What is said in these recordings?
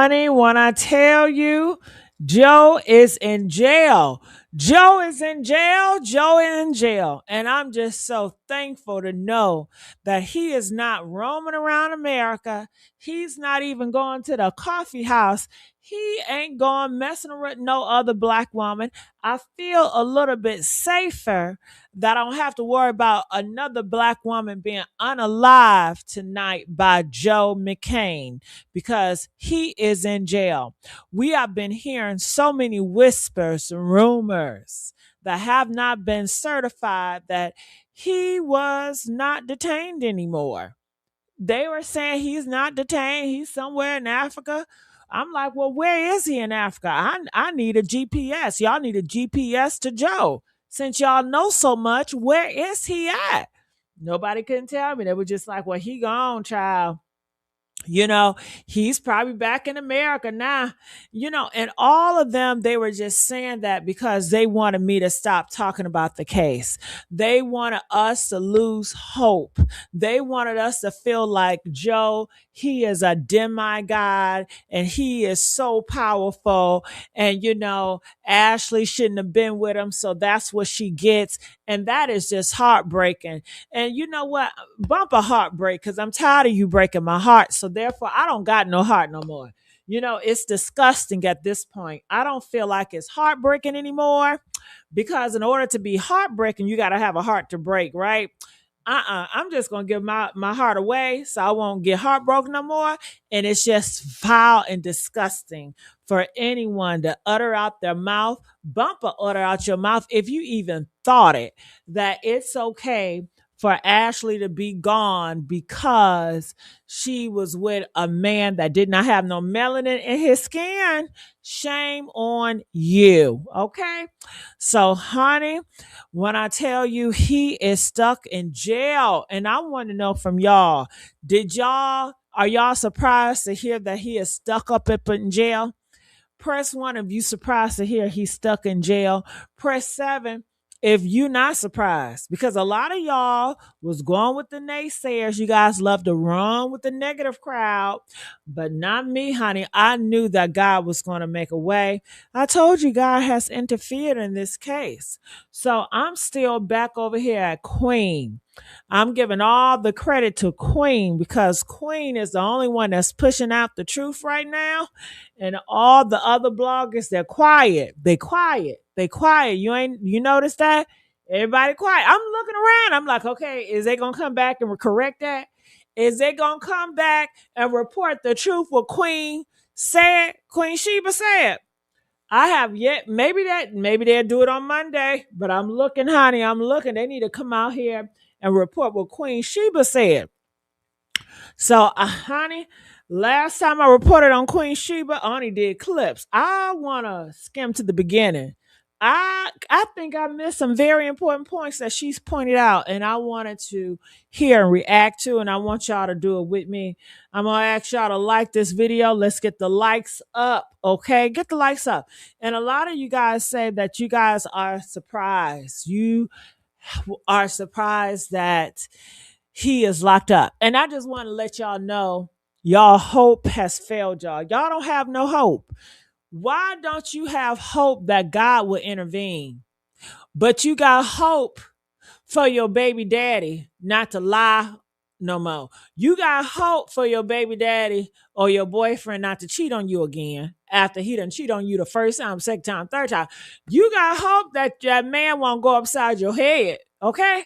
Honey, when I tell you, Joe is in jail. Joe is in jail. Joe is in jail. And I'm just so thankful to know that he is not roaming around America. He's not even going to the coffee house. He ain't going messing with no other black woman. I feel a little bit safer that I don't have to worry about another black woman being unalive tonight by Joe Mccann because he is in jail. We have been hearing so many whispers and rumors that have not been certified that he was not detained anymore. They were saying he's not detained, he's somewhere in Africa. I'm like, well, where is he in Africa? I need a GPS. Y'all need a GPS to Joe. Since y'all know so much, where is he at? Nobody couldn't tell me. They were just like, well, he gone, child. You know, he's probably back in America now, and all of them, they were just saying that because they wanted me to stop talking about the case. They wanted us to lose hope. They wanted us to feel like Joe, he is a demigod and he is so powerful. And, Ashlee shouldn't have been with him. So that's what she gets. And that is just heartbreaking. And you know what? Bump a heartbreak because I'm tired of you breaking my heart. So therefore, I don't got no heart no more. It's disgusting at this point. I don't feel like it's heartbreaking anymore because in order to be heartbreaking, you got to have a heart to break, right? I'm just going to give my heart away so I won't get heartbroken no more. And it's just vile and disgusting for anyone to utter out their mouth, bumper utter out your mouth if you even thought it, that it's okay for Ashlee to be gone because she was with a man that did not have no melanin in his skin. Shame on you. Okay. So, honey, when I tell you he is stuck in jail, and I want to know from y'all, are y'all surprised to hear that he is stuck up in jail? Press 1 if you surprised to hear he's stuck in jail. Press 7 if you're not surprised, because a lot of y'all was going with the naysayers. You guys love to run with the negative crowd, but not me, honey. I knew that God was going to make a way. I told you God has interfered in this case. So I'm still back over here at Queen. I'm giving all the credit to Queen because Queen is the only one that's pushing out the truth right now. And all the other bloggers, they're quiet. They quiet. You notice that? Everybody quiet. I'm looking around. I'm like, okay, is they going to come back and correct that? Is they going to come back and report the truth what Queen Shiba said? I have yet, maybe they'll do it on Monday, but I'm looking, honey. I'm looking. They need to come out here and report what Queen Shiba said. So, honey, last time I reported on Queen Shiba, I only did clips. I want to skim to the beginning. I think I missed some very important points that she's pointed out, and I wanted to hear and react to, and I want y'all to do it with me. I'm going to ask y'all to like this video. Let's get the likes up, okay? Get the likes up. And a lot of you guys say that you guys are surprised. You are surprised that he is locked up. And I just want to let y'all know, y'all hope has failed y'all. Y'all don't have no hope. Why don't you have hope that God will intervene? But you got hope for your baby daddy not to lie no more. You got hope for your baby daddy or your boyfriend not to cheat on you again after he done cheat on you the first time, second time, third time. You got hope that that man won't go upside your head, okay?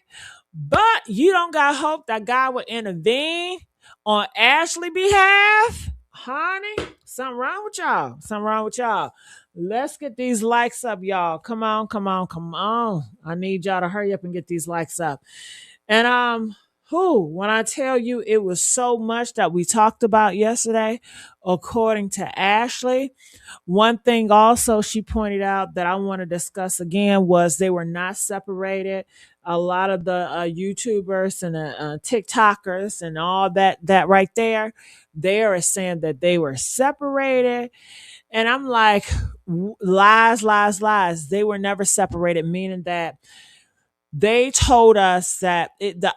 But you don't got hope that God will intervene on Ashlee behalf. Honey, something wrong with y'all. Let's get these likes up, y'all. Come on. I need y'all to hurry up and get these likes up. And when I tell you it was so much that we talked about yesterday, according to Ashlee. One thing also she pointed out that I want to discuss again was they were not separated. A lot of the YouTubers and TikTokers and all that right there, they are saying that they were separated. And I'm like, lies. They were never separated, meaning that they told us that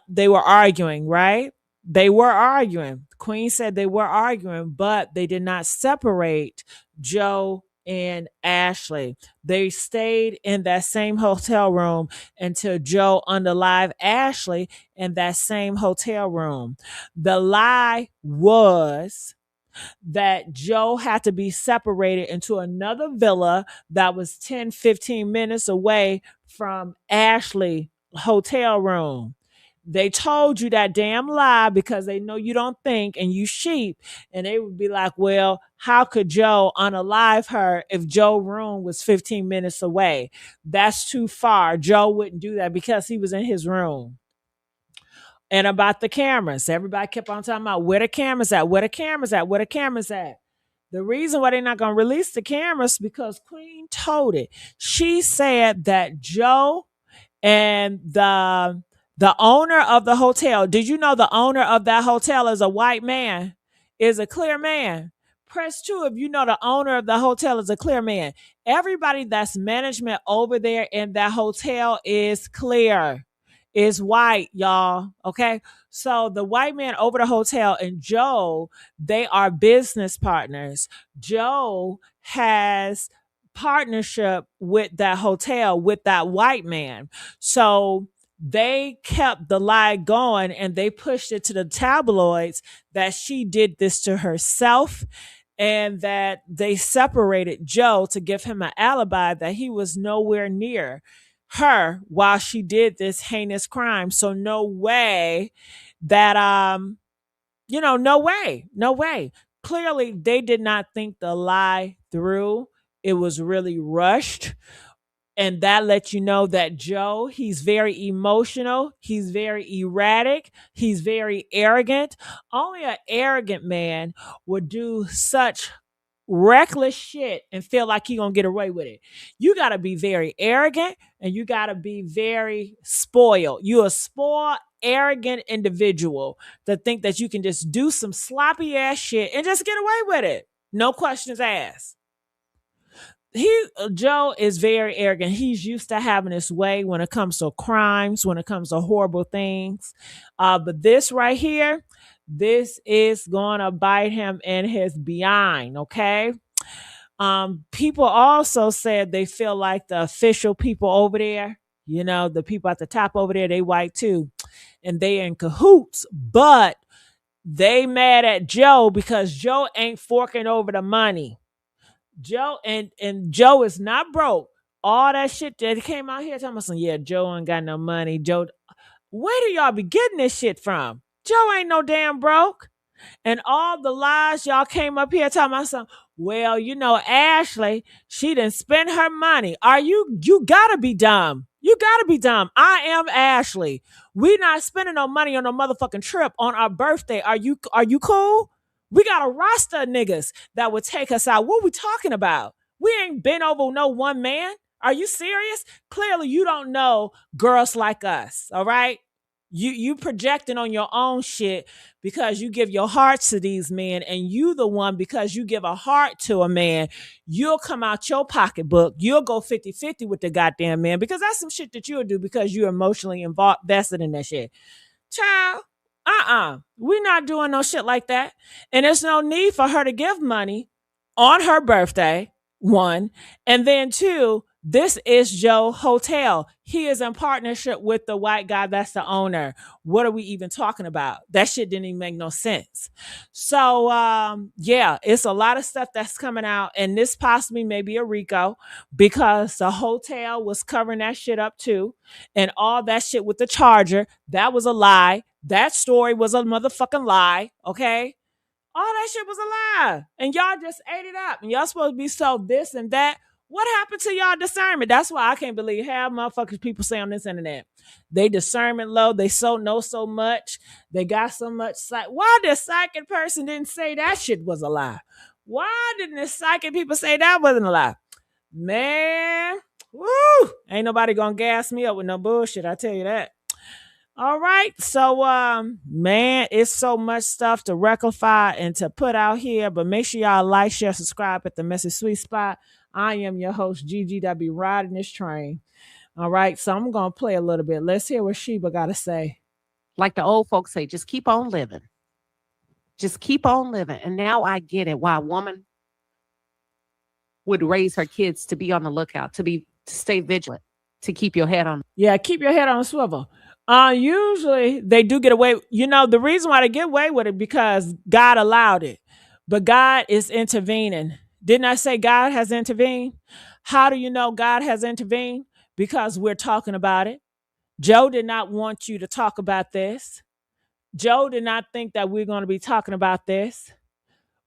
they were arguing, right? They were arguing. Queen said they were arguing, but they did not separate Joe and Ashlee. They stayed in that same hotel room until Joe unalived Ashlee in that same hotel room. The lie was that Joe had to be separated into another villa that was 10, 15 minutes away from Ashlee hotel room. They told you that damn lie because they know you don't think and you sheep. And they would be like, well, how could Joe unalive her if Joe's room was 15 minutes away? That's too far. Joe wouldn't do that because he was in his room. And about the cameras, everybody kept on talking about where the cameras at, where the cameras at, where the cameras at. The reason why they're not going to release the cameras because Queen told it. She said that Joe and the owner of the hotel, did you know the owner of that hotel is a white man, is a clear man? Press 2 if you know the owner of the hotel is a clear man. Everybody that's management over there in that hotel is clear, is white, y'all. Okay. So the white man over the hotel and Joe, they are business partners. Joe has partnership with that hotel with that white man. So they kept the lie going and they pushed it to the tabloids that she did this to herself and that they separated Joe to give him an alibi that he was nowhere near her while she did this heinous crime. So no way that no way. Clearly they did not think the lie through. It was really rushed. And that lets you know that Joe, he's very emotional. He's very erratic. He's very arrogant. Only an arrogant man would do such reckless shit and feel like he gonna get away with it. You gotta be very arrogant and you gotta be very spoiled. You a spoiled, arrogant individual to think that you can just do some sloppy ass shit and just get away with it. No questions asked. Joe is very arrogant. He's used to having his way when it comes to crimes, when it comes to horrible things. But this right here, this is gonna bite him in his behind. Okay. People also said they feel like the official people over there, the people at the top over there, they white too, and they in cahoots. But they mad at Joe because Joe ain't forking over the money. Joe and Joe is not broke. All that shit that came out here talking about, yeah, Joe ain't got no money. Joe, where do y'all be getting this shit from? Joe ain't no damn broke. And all the lies y'all came up here talking about something. Well, Ashlee, she didn't spend her money. You gotta be dumb. You gotta be dumb. I am Ashlee. We not spending no money on no motherfucking trip on our birthday. Are you cool? We got a roster of niggas that would take us out. What we talking about? We ain't been over no one man. Are you serious? Clearly you don't know girls like us, all right? You projecting on your own shit because you give your heart to these men, and you the one, because you give a heart to a man, you'll come out your pocketbook, you'll go 50-50 with the goddamn man, because that's some shit that you'll do because you're emotionally involved, vested in that shit. Child, we not doing no shit like that. And there's no need for her to give money on her birthday, one, and then two, this is Joe Hotel. He is in partnership with the white guy that's the owner. What are we even talking about? That shit didn't even make no sense. So, yeah, it's a lot of stuff that's coming out, and this possibly may be a RICO because the hotel was covering that shit up too, and all that shit with the charger, that was a lie. That story was a motherfucking lie, okay? All that shit was a lie. And y'all just ate it up. And y'all supposed to be so this and that. What happened to y'all discernment? That's why I can't believe how motherfuckers people say on this internet. They discernment low. They know so much. They got so much sight. Why the psychic person didn't say that shit was a lie? Why didn't the psychic people say that wasn't a lie? Man, woo! Ain't nobody gonna gas me up with no bullshit. I tell you that. All right. So, man, it's so much stuff to rectify and to put out here, but make sure y'all like, share, subscribe at the Messy Sweet Spot. I am your host, Gigi, that be riding this train. All right. So I'm going to play a little bit. Let's hear what Shiba got to say. Like the old folks say, just keep on living. Just keep on living. And now I get it why a woman would raise her kids to be on the lookout, to stay vigilant, to keep your head on. Yeah, keep your head on a swivel. Usually they do get away. The reason why they get away with it because God allowed it, but God is intervening. Didn't I say God has intervened? How do you know God has intervened? Because we're talking about it. Joe did not want you to talk about this. Joe did not think that we're going to be talking about this.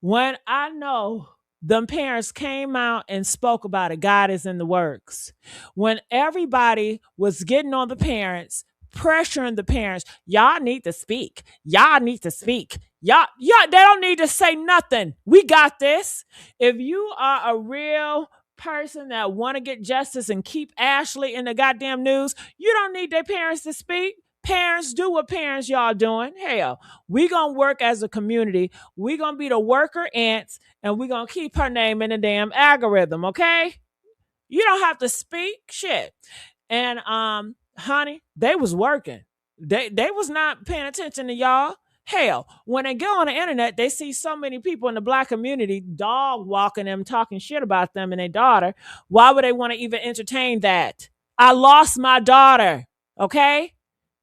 When I know them parents came out and spoke about it, God is in the works. When everybody was getting on the parents, pressuring the parents, y'all need to speak. Y'all need to speak. Y'all, they don't need to say nothing. We got this. If you are a real person that want to get justice and keep Ashlee in the goddamn news, you don't need their parents to speak. Parents, do what parents y'all doing. Hell, we gonna work as a community. We gonna be the worker ants, and we gonna keep her name in the damn algorithm. Okay, you don't have to speak shit. And honey, they was working. They was not paying attention to y'all. Hell, when they go on the internet, they see so many people in the black community dog walking them, talking shit about them and their daughter. Why would they want to even entertain that? I lost my daughter. Okay.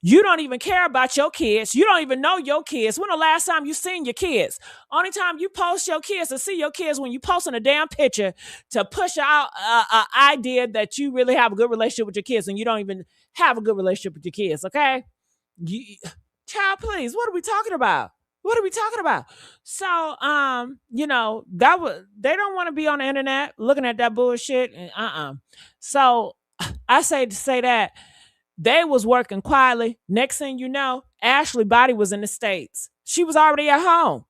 You don't even care about your kids. You don't even know your kids. When the last time you seen your kids? Only time you post your kids to see your kids when you posting a damn picture to push out an idea that you really have a good relationship with your kids, and you don't even have a good relationship with your kids. Okay, child, please. What are we talking about? What are we talking about? So, they don't want to be on the internet looking at that bullshit. So, I say to say that. They was working quietly. Next thing you know, Ashlee body was in the States. She was already at home.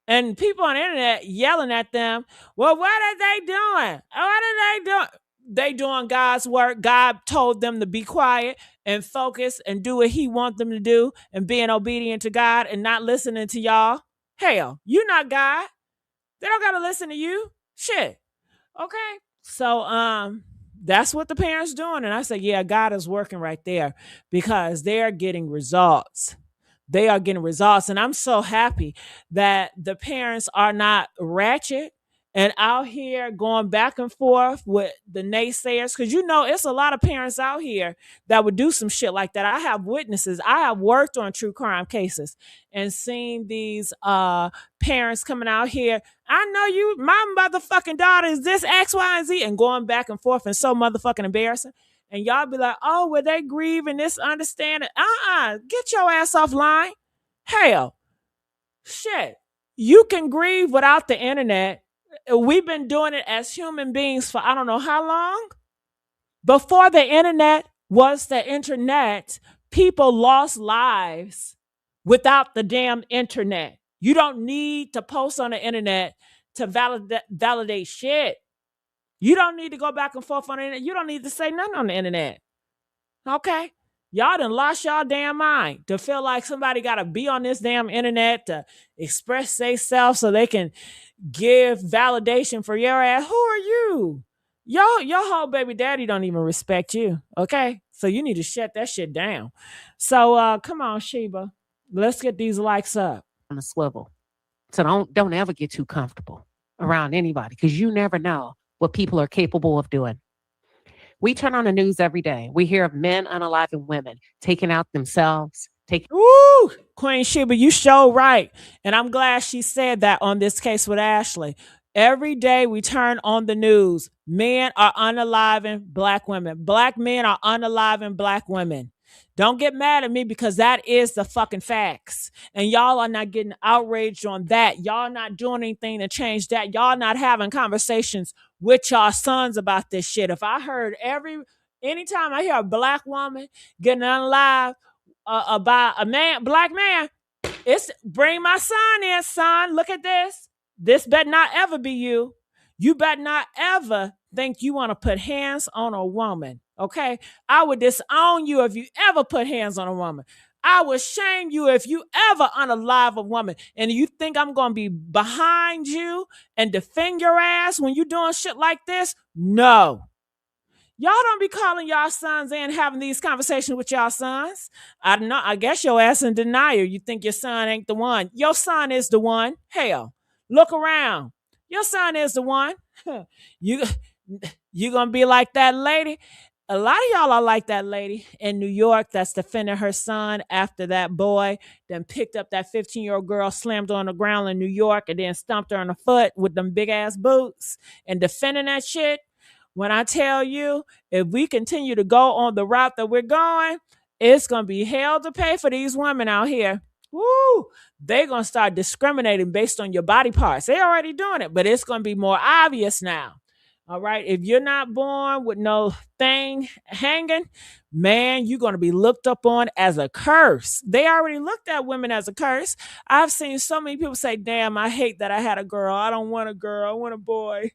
And people on the internet yelling at them, well, what are they doing? What are they doing? They doing God's work. God told them to be quiet and focus and do what he wants them to do and being obedient to God and not listening to y'all. Hell, you not God. They don't got to listen to you. Shit. Okay. So, that's what the parents doing. And I said, yeah, God is working right there because they're getting results. They are getting results. And I'm so happy that the parents are not ratchet and out here going back and forth with the naysayers. Because it's a lot of parents out here that would do some shit like that. I have witnesses. I have worked on true crime cases and seen these parents coming out here. I know you, my motherfucking daughter is this X, Y, and Z, and going back and forth and so motherfucking embarrassing. And y'all be like, oh, well, they grieve and this understanding. Get your ass offline. Hell, shit. You can grieve without the internet. We've been doing it as human beings for I don't know how long. Before the internet was the internet, people lost lives without the damn internet. You don't need to post on the internet to validate shit. You don't need to go back and forth on the internet. You don't need to say nothing on the internet. Okay? Y'all done lost y'all damn mind to feel like somebody got to be on this damn internet to express themselves so they can give validation for your ass. Who are you? Your whole baby daddy don't even respect you. Okay? So you need to shut that shit down. So come on, Shiba. Let's get these likes up. On a swivel. So don't ever get too comfortable around anybody because you never know what people are capable of doing. We turn on the news every day. We hear of men unaliving women taking out themselves. Woo! Queen Shiba, you show right. And I'm glad she said that on this case with Ashlee. Every day we turn on the news. Men are unaliving black women. Black men are unaliving black women. Don't get mad at me because that is the fucking facts. And y'all are not getting outraged on that. Y'all not doing anything to change that. Y'all not having conversations with y'all sons about this shit. If I heard anytime I hear a black woman getting unalived about a black man, it's bring my son in, son. Look at this. This better not ever be you. You better not ever think you want to put hands on a woman. Okay? I would disown you if you ever put hands on a woman. I would shame you if you ever unalive a woman. And you think I'm going to be behind you and defend your ass when you doing shit like this? No. Y'all don't be calling y'all sons in having these conversations with y'all sons. I don't know. I guess your ass in denial. You think your son ain't the one. Your son is the one. Hell, look around. Your son is the one. you you gonna be like that lady. A lot of y'all are like that lady in New York that's defending her son after that boy then picked up that 15-year-old girl, slammed her on the ground in New York, and then stomped her on the foot with them big ass boots and defending that shit. When I tell you, if we continue to go on the route that we're going, it's going to be hell to pay for these women out here. Woo! They're going to start discriminating based on your body parts. They're already doing it, but it's going to be more obvious now. All right. If you're not born with no thing hanging, man, you're going to be looked up on as a curse. They already looked at women as a curse. I've seen so many people say, damn, I hate that I had a girl. I don't want a girl. I want a boy.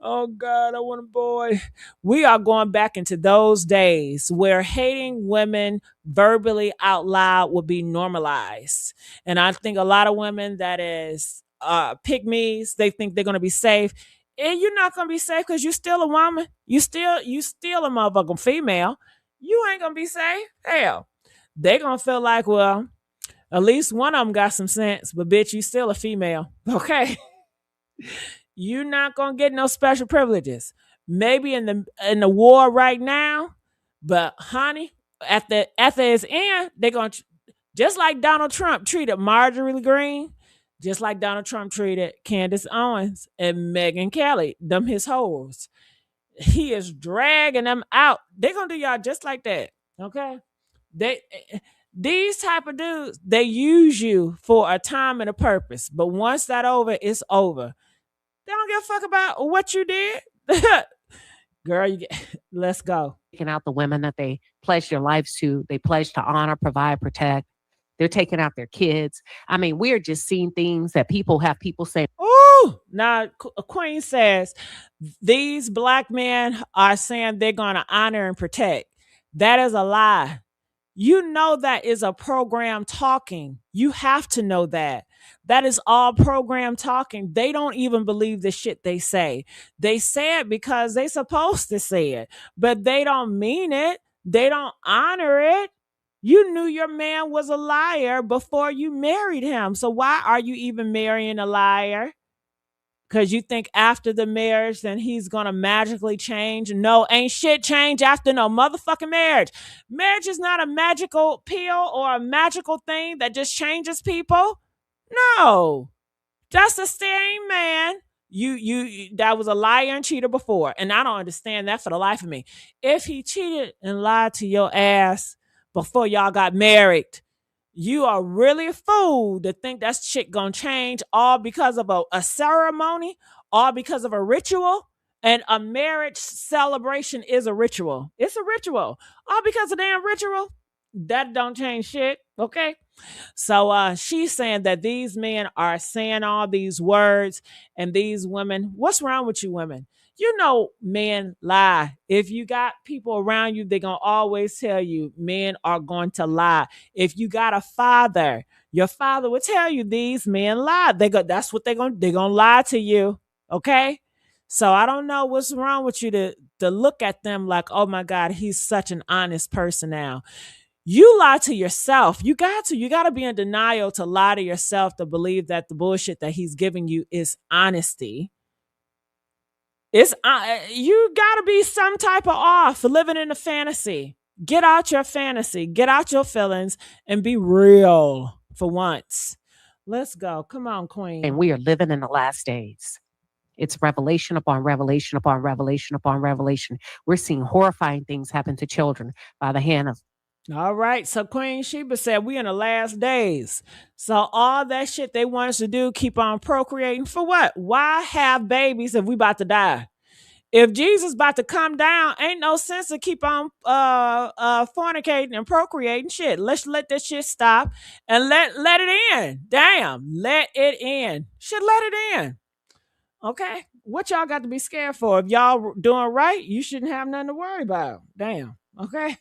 Oh, God, I want a boy. We are going back into those days where hating women verbally out loud would be normalized. And I think a lot of women that is pygmies, they think they're going to be safe. And you're not gonna be safe because you're still a woman. You still a motherfucking female. You ain't gonna be safe. Hell, they gonna feel like, well, at least one of them got some sense. But bitch, you still a female. Okay, you're not gonna get no special privileges. Maybe in the war right now, but honey, at its end, they're gonna just like Donald Trump treated Marjorie Greene. Just like Donald Trump treated Candace Owens and Megyn Kelly, them his hoes. He is dragging them out. They're gonna do y'all just like that. Okay? These type of dudes, they use you for a time and a purpose. But once that over, it's over. They don't give a fuck about what you did. Girl, let's go. Taking out the women that they pledged their lives to, they pledged to honor, provide, protect. They're taking out their kids. I mean, we're just seeing things that people say. Oh, now Queen says these black men are saying they're going to honor and protect. That is a lie. You know that is a program talking. You have to know that. That is all program talking. They don't even believe the shit they say. They say it because they're supposed to say it, but they don't mean it. They don't honor it. You knew your man was a liar before you married him. So why are you even marrying a liar? Because you think after the marriage, then he's going to magically change. No, ain't shit change after no motherfucking marriage. Marriage is not a magical pill or a magical thing that just changes people. No, that's the same man. You that was a liar and cheater before. And I don't understand that for the life of me. If he cheated and lied to your ass before y'all got married, you are really a fool to think that shit gonna change all because of a ceremony, all because of a ritual. And a marriage celebration is a ritual. It's a ritual. All because of damn ritual. That don't change shit. Okay. So she's saying that these men are saying all these words, and these women, what's wrong with you women? You know, men lie. If you got people around you, they're going to always tell you men are going to lie. If you got a father, your father will tell you these men lie. That's what they're going to lie to you. Okay. So I don't know what's wrong with you to look at them like, oh my God, he's such an honest person now. You lie to yourself. You got to be in denial to lie to yourself, to believe that the bullshit that he's giving you is honesty. It's you got to be some type of off, living in a fantasy. Get out your fantasy, get out your feelings, and be real for once. Let's go. Come on, Queen. And we are living in the last days. It's revelation upon revelation upon revelation upon revelation. We're seeing horrifying things happen to children by the hand of. All right. So Queen Shiba said we in the last days. So all that shit they want us to do, keep on procreating for what? Why have babies if we about to die? If Jesus about to come down, ain't no sense to keep on fornicating and procreating shit. Let's let this shit stop and let it in. Damn, let it in. Should let it in. Okay. What y'all got to be scared for? If y'all doing right, you shouldn't have nothing to worry about. Damn. Okay.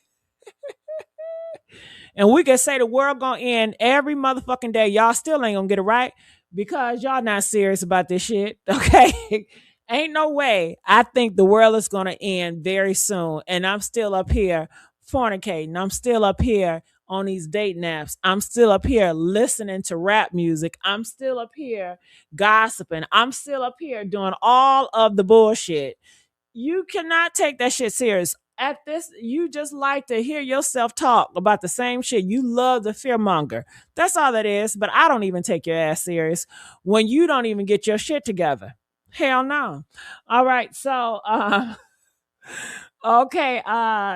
And we can say the world gonna end every motherfucking day. Y'all still ain't gonna get it right because y'all not serious about this shit. Okay. Ain't no way. I think the world is going to end very soon. And I'm still up here fornicating. I'm still up here on these date naps. I'm still up here listening to rap music. I'm still up here gossiping. I'm still up here doing all of the bullshit. You cannot take that shit serious. At this, you just like to hear yourself talk about the same shit. You love the fearmonger. That's all that is. But I don't even take your ass serious when you don't even get your shit together. Hell no. All right. So, okay.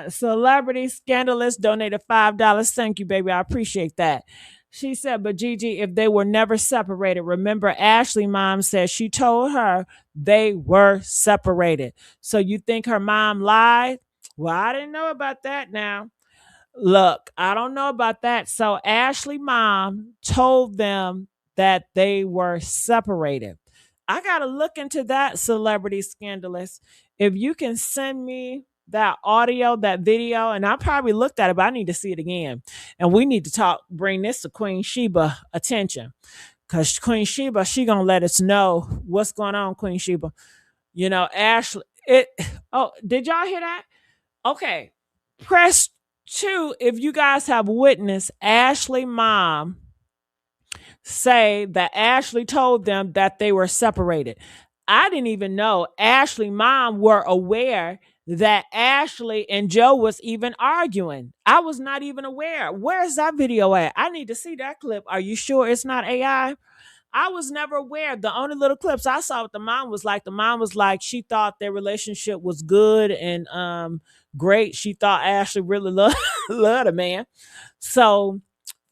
Celebrity Scandalous donated $5. Thank you, baby. I appreciate that. She said, but Gigi, if they were never separated, remember Ashlee mom said she told her they were separated. So you think her mom lied? Well, I didn't know about that now. Look, I don't know about that. So Ashlee mom told them that they were separated. I got to look into that, Celebrity Scandalous. If you can send me that audio, that video, and I probably looked at it, but I need to see it again. And we need to talk, bring this to Queen Shiba attention. Because Queen Shiba, she going to let us know what's going on, Queen Shiba. You know, Ashlee, did y'all hear that? Okay. Press 2 if you guys have witnessed Ashlee mom say that Ashlee told them that they were separated. I didn't even know Ashlee mom were aware that Ashlee and Joe was even arguing. I was not even aware. Where's that video at? I need to see that clip. Are you sure it's not AI? I was never aware. The only little clips I saw what the mom was like she thought their relationship was good and great. She thought Ashlee really loved the man. So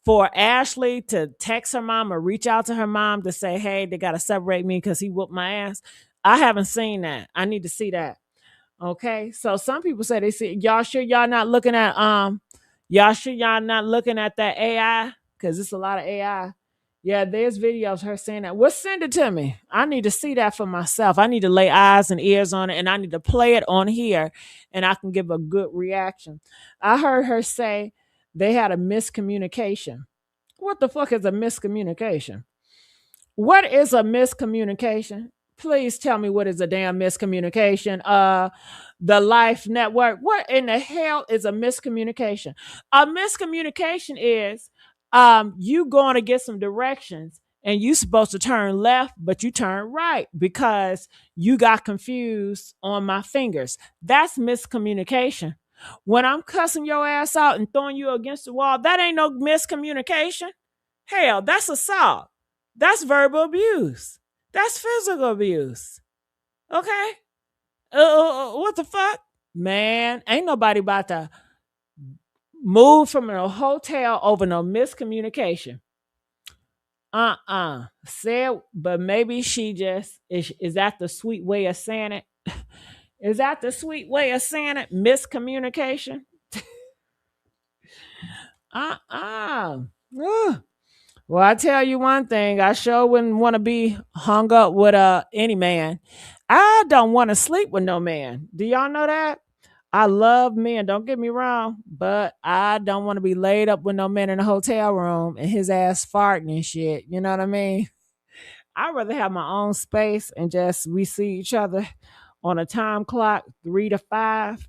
for Ashlee to text her mom or reach out to her mom to say, hey, they got to separate me because he whooped my ass. I haven't seen that. I need to see that. Okay. So some people say they see, y'all sure y'all not looking at, that AI? Because it's a lot of AI. Yeah, there's videos of her saying that. Well, send it to me. I need to see that for myself. I need to lay eyes and ears on it, and I need to play it on here, and I can give a good reaction. I heard her say they had a miscommunication. What the fuck is a miscommunication? What is a miscommunication? Please tell me what is a damn miscommunication. The Life Network. What in the hell is a miscommunication? A miscommunication is you going to get some directions and you supposed to turn left, but you turn right because you got confused on my fingers. That's miscommunication. When I'm cussing your ass out and throwing you against the wall, that ain't no miscommunication. Hell, that's assault. That's verbal abuse. That's physical abuse. Okay? What the fuck? Man, ain't nobody about to move from a hotel over no miscommunication. Said, but maybe she just is that the sweet way of saying it? Is that the sweet way of saying it? Miscommunication? Well, I tell you one thing, I sure wouldn't want to be hung up with any man. I don't want to sleep with no man. Do y'all know that? I love men, don't get me wrong, but I don't want to be laid up with no man in a hotel room and his ass farting and shit. You know what I mean? I'd rather have my own space and just we see each other on a time clock, 3 to 5.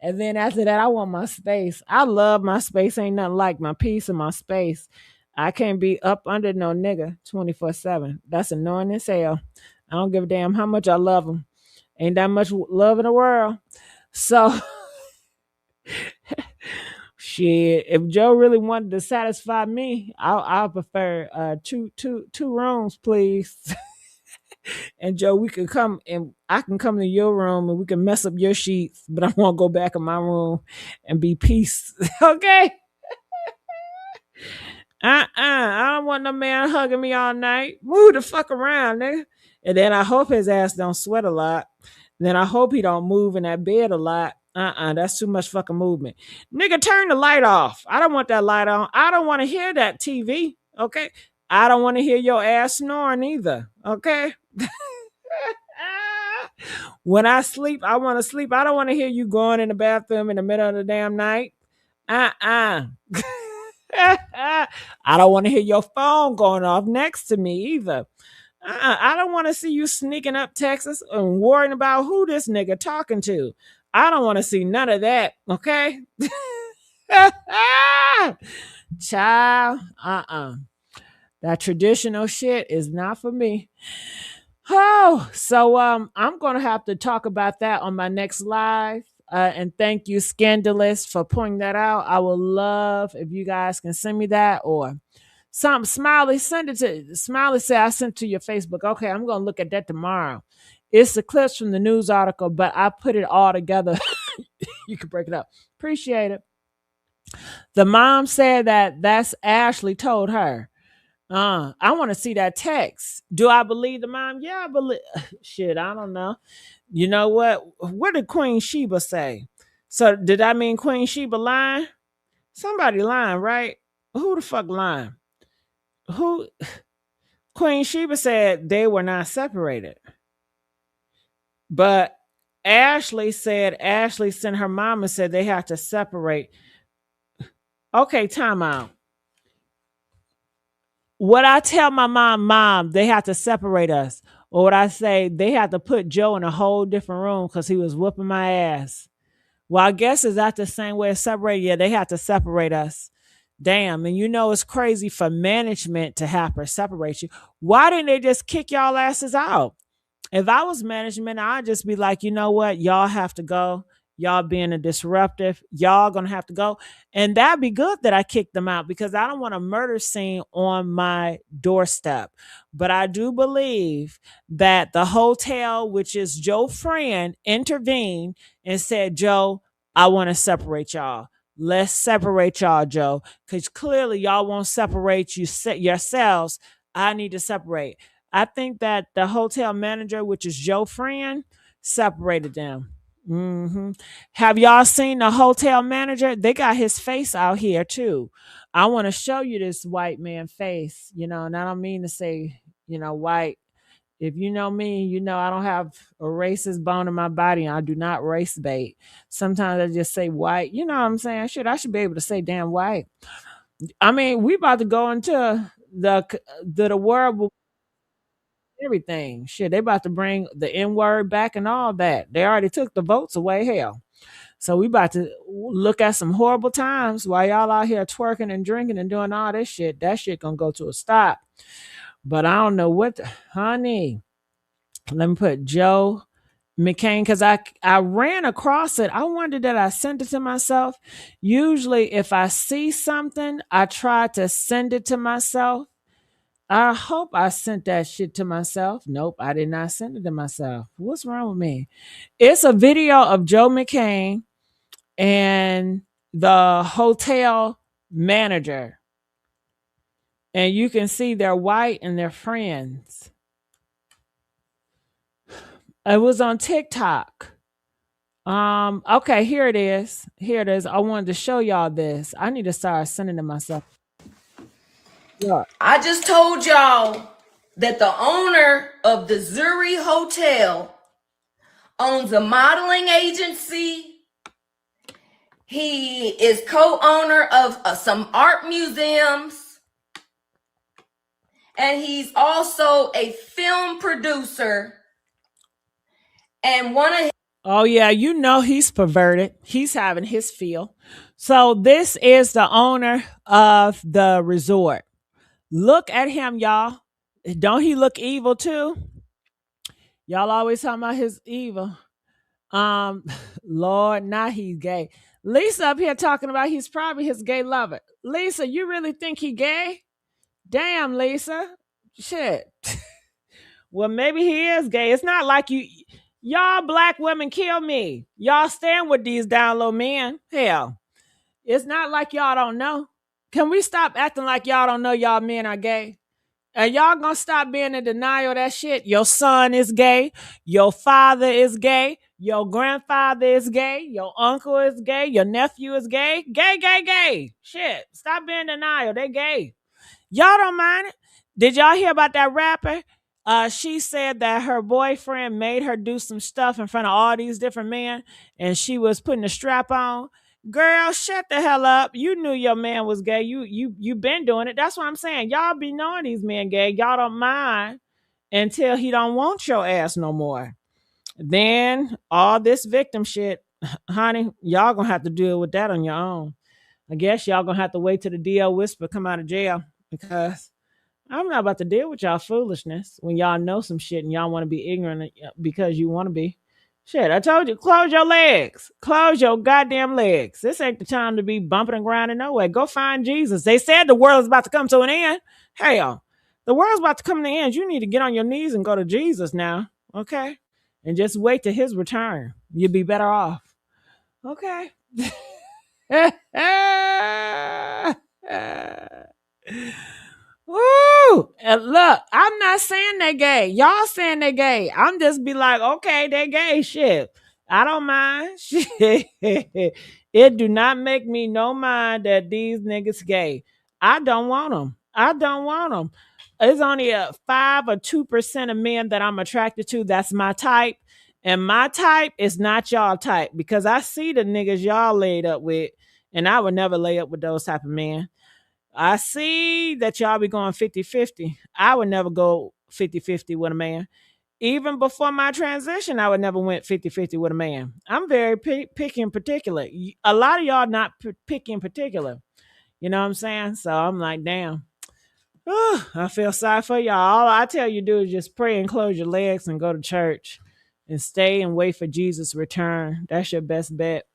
And then after that, I want my space. I love my space. Ain't nothing like my peace and my space. I can't be up under no nigga 24/7. That's annoying as hell. I don't give a damn how much I love him. Ain't that much love in the world. So, shit, if Joe really wanted to satisfy me, I prefer two rooms, please. And Joe, we could come and I can come to your room and we can mess up your sheets, but I want to go back in my room and be peace. Okay? I don't want no man hugging me all night. Move the fuck around, nigga. And then I hope his ass don't sweat a lot. Then I hope he don't move in that bed a lot. That's too much fucking movement. Nigga, turn the light off. I don't want that light on. I don't want to hear that TV. Okay? I don't want to hear your ass snoring either. Okay? When I sleep, I want to sleep. I don't want to hear you going in the bathroom in the middle of the damn night. I don't want to hear your phone going off next to me either. I don't want to see you sneaking up Texas and worrying about who this nigga talking to. I don't want to see none of that. Okay. Child, that traditional shit is not for me. Oh, so I'm gonna have to talk about that on my next live. And thank you, Scandalous, for pointing that out. I would love if you guys can send me that or something. Smiley, send it to Smiley. Say I sent to your Facebook. Okay, I'm gonna look at that tomorrow. It's the clips from the news article, but I put it all together. You can break it up. Appreciate it. The mom said that that's Ashlee told her. I want to see that text. Do I believe the mom? Yeah, I believe. Shit, I don't know. You know what? What did Queen Shiba say? So did I mean Queen Shiba lying? Somebody lying, right? Who the fuck lying? Who? Queen Shiba said they were not separated, but Ashlee said Ashlee sent her mom and said they have to separate. Okay, time out. What I tell my mom, they have to separate us. Or what I say, they have to put Joe in a whole different room because he was whooping my ass. Well, I guess is that the same way as separate? Yeah, they have to separate us. Damn. And you know it's crazy for management to have to separate you. Why didn't they just kick y'all asses out? If I was management, I'd just be like, you know what? Y'all have to go. Y'all being a disruptive. Y'all gonna have to go. And that'd be good that I kicked them out because I don't want a murder scene on my doorstep. But I do believe that the hotel, which is Joe's friend, intervened and said, Joe, I want to separate y'all. Let's separate y'all, Joe. Because clearly y'all won't separate yourselves. I need to separate. I think that the hotel manager, which is Joe's friend, separated them. Have y'all seen the hotel manager? They got his face out here too. I want to show you this white man face, and I don't mean to say, white. If you know me, you know I don't have a racist bone in my body. I do not race bait. Sometimes I just say white. You know what I'm saying? Shit, I should be able to say damn white. I mean, we about to go into the world everything. Shit, they about to bring the N word back and all that. They already took the votes away. Hell. So we about to look at some horrible times while y'all out here twerking and drinking and doing all this shit. That shit gonna go to a stop. But I don't know honey. Let me put Joe Mccann because I ran across it. I wondered that I sent it to myself. Usually, if I see something, I try to send it to myself. I hope I sent that shit to myself. Nope, I did not send it to myself. What's wrong with me? It's a video of Joe Mccann and the hotel manager. And you can see they're white and they're friends. It was on TikTok. Okay, here it is. Here it is. I wanted to show y'all this. I need to start sending it myself. Yeah. I just told y'all that the owner of the Zuri Hotel owns a modeling agency. He is co-owner of some art museums. And he's also a film producer. And one of Oh, yeah, you know he's perverted. He's having his feel. So this is the owner of the resort. Look at him, y'all. Don't he look evil too? Y'all always talking about his evil. Lord, now he's gay. Lisa up here talking about he's probably his gay lover. Lisa, you really think he gay? Damn, Lisa. Shit. Well, maybe he is gay. It's not like y'all black women kill me. Y'all stand with these down low men. Hell, it's not like y'all don't know. Can we stop acting like y'all don't know y'all men are gay? Are y'all gonna stop being in denial of that shit? Your son is gay. Your father is gay. Your grandfather is gay. Your uncle is gay. Your nephew is gay. Gay, gay, gay. Shit. Stop being in denial. They gay. Y'all don't mind it. Did y'all hear about that rapper? She said that her boyfriend made her do some stuff in front of all these different men, and she was putting a strap on. Girl, shut the hell up. You knew your man was gay. You been doing it. That's what I'm saying. Y'all be knowing these men gay. Y'all don't mind. until he don't want your ass no more. Then all this victim shit, honey, y'all gonna have to deal with that on your own. I guess y'all gonna have to wait till the DL whisper come out of jail, because I'm not about to deal with y'all foolishness when y'all know some shit and y'all want to be ignorant because you want to be. Shit, I told you, close your legs. Close your goddamn legs. This ain't the time to be bumping and grinding no way. Go find Jesus. They said the world is about to come to an end. Hell, the world's about to come to an end. You need to get on your knees and go to Jesus now, okay? And just wait till his return. You'll be better off. Okay. Woo! And look, I'm not saying they gay. Y'all saying they gay. I'm just be like, okay, they gay. Shit, I don't mind. Shit, it do not make me no mind that these niggas gay. I don't want them. I don't want them. It's only a 5 or 2% of men that I'm attracted to. That's my type. And my type is not y'all type, because I see the niggas y'all laid up with, and I would never lay up with those type of men. I see that y'all be going 50-50. I would never go 50-50 with a man. Even before my transition, I would never went 50-50 with a man. I'm very picky in particular. A lot of y'all not picky in particular. You know what I'm saying? So I'm like, damn. I feel sorry for y'all. All I tell you to do is just pray and close your legs and go to church and stay and wait for Jesus' return. That's your best bet.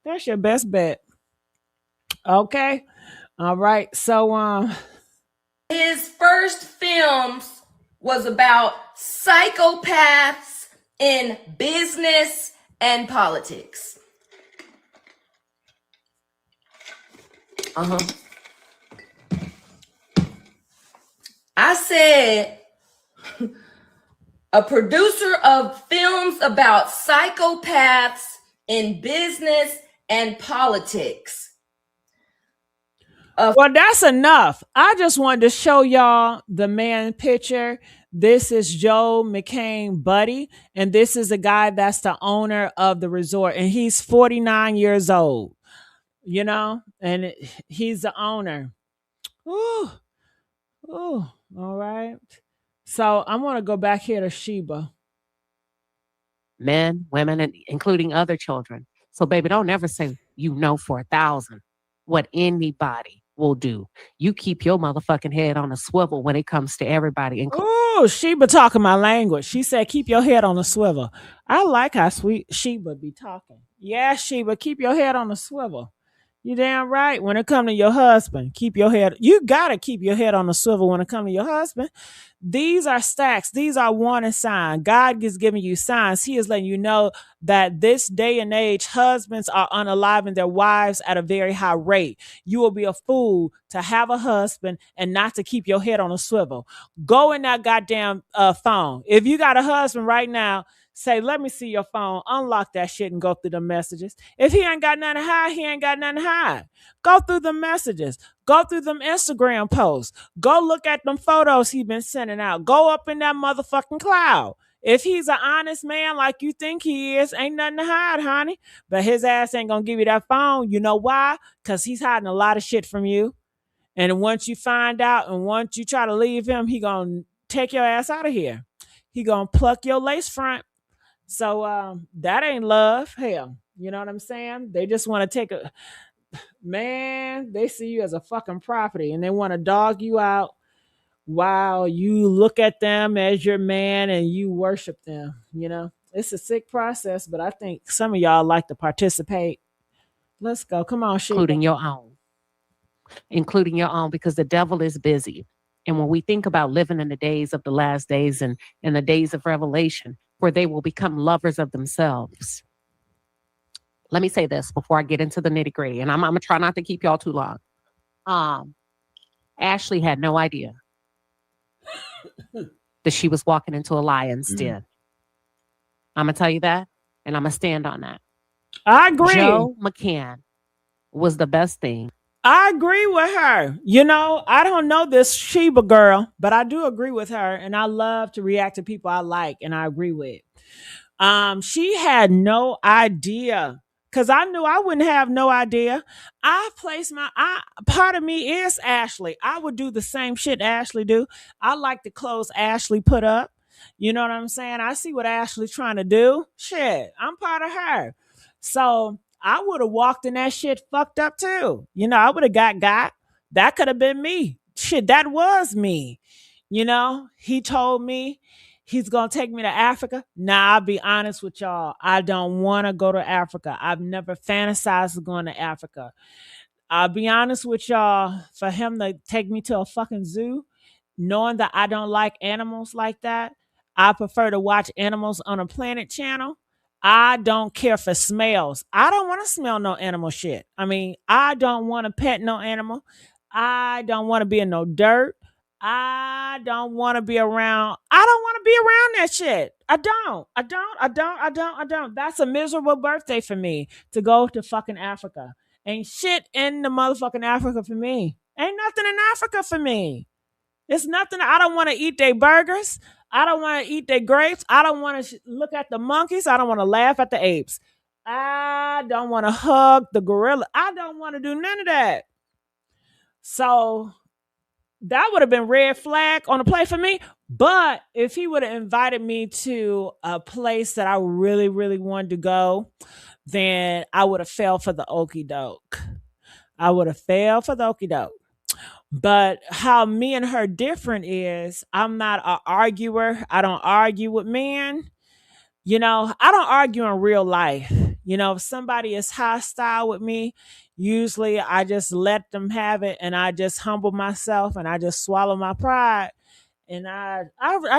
That's your best bet. Okay. All right. So his first films was about psychopaths in business and politics. I said a producer of films about psychopaths in business and politics. Well, that's enough. I just wanted to show y'all the man picture. This is Joe Mccann buddy, and this is a guy that's the owner of the resort, and he's 49 years old, you know, and he's the owner. Ooh, all right. So I'm going to go back here to Shiba. Men, women, and including other children. So, baby, don't ever say you know for 1,000 what anybody will do. You keep your motherfucking head on a swivel when it comes to everybody. Oh, Shiba talking my language. She said, keep your head on a swivel. I like how sweet Shiba be talking. Yeah, Shiba, keep your head on a swivel. You damn right. When it come to your husband, keep your head. You got to keep your head on a swivel when it come to your husband. These are stacks. These are warning signs. God is giving you signs. He is letting you know that this day and age, husbands are unaliving their wives at a very high rate. You will be a fool to have a husband and not to keep your head on a swivel. Go in that goddamn phone. If you got a husband right now, say, let me see your phone. Unlock that shit and go through the messages. If he ain't got nothing to hide, he ain't got nothing to hide. Go through the messages. Go through them Instagram posts. Go look at them photos he been sending out. Go up in that motherfucking cloud. If he's an honest man like you think he is, ain't nothing to hide, honey. But his ass ain't gonna give you that phone. You know why? Because he's hiding a lot of shit from you. And once you find out and once you try to leave him, he gonna take your ass out of here. He gonna pluck your lace front. So that ain't love. Hell, you know what I'm saying? They just want to take a man, they see you as a fucking property and they want to dog you out while you look at them as your man and you worship them. You know, it's a sick process, but I think some of y'all like to participate. Let's go. Come on, Shiba. Including your own, because the devil is busy. And when we think about living in the days of the last days and in the days of Revelation, where they will become lovers of themselves. Let me say this before I get into the nitty gritty, and I'm going to try not to keep y'all too long. Ashlee had no idea that she was walking into a lion's den. I'm going to tell you that, and I'm going to stand on that. I agree. Joe Mccann was the best thing. I agree with her. You know, I don't know this Shiba girl, but I do agree with her. And I love to react to people I like and I agree with. She had no idea Cause I knew I wouldn't have no idea. I place part of me is Ashlee. I would do the same shit Ashlee do. I like the clothes Ashlee put up. You know what I'm saying? I see what Ashlee trying to do. Shit, I'm part of her. So I would have walked in that shit fucked up too. You know, I would have got. That could have been me. Shit, that was me. You know, he told me he's gonna take me to Africa. Nah, I'll be honest with y'all. I don't want to go to Africa. I've never fantasized of going to Africa. I'll be honest with y'all. For him to take me to a fucking zoo, knowing that I don't like animals like that, I prefer to watch Animals on a Planet channel. I don't care for smells. I don't want to smell no animal shit. I mean, I don't want to pet no animal. I don't want to be in no dirt. I don't want to be around. I don't want to be around that shit. I don't. That's a miserable birthday for me to go to fucking Africa. Ain't shit in the motherfucking Africa for me. Ain't nothing in Africa for me. It's nothing. I don't want to eat their burgers. I don't want to eat their grapes. I don't want to look at the monkeys. I don't want to laugh at the apes. I don't want to hug the gorilla. I don't want to do none of that. So that would have been red flag on the plate for me. But if he would have invited me to a place that I really, really wanted to go, then I would have fell for the okie doke. I would have fell for the okie doke. But how me and her different is I'm not an arguer. I don't argue with men. You know, I don't argue in real life. You know, if somebody is hostile with me, usually I just let them have it and I just humble myself and I just swallow my pride. And I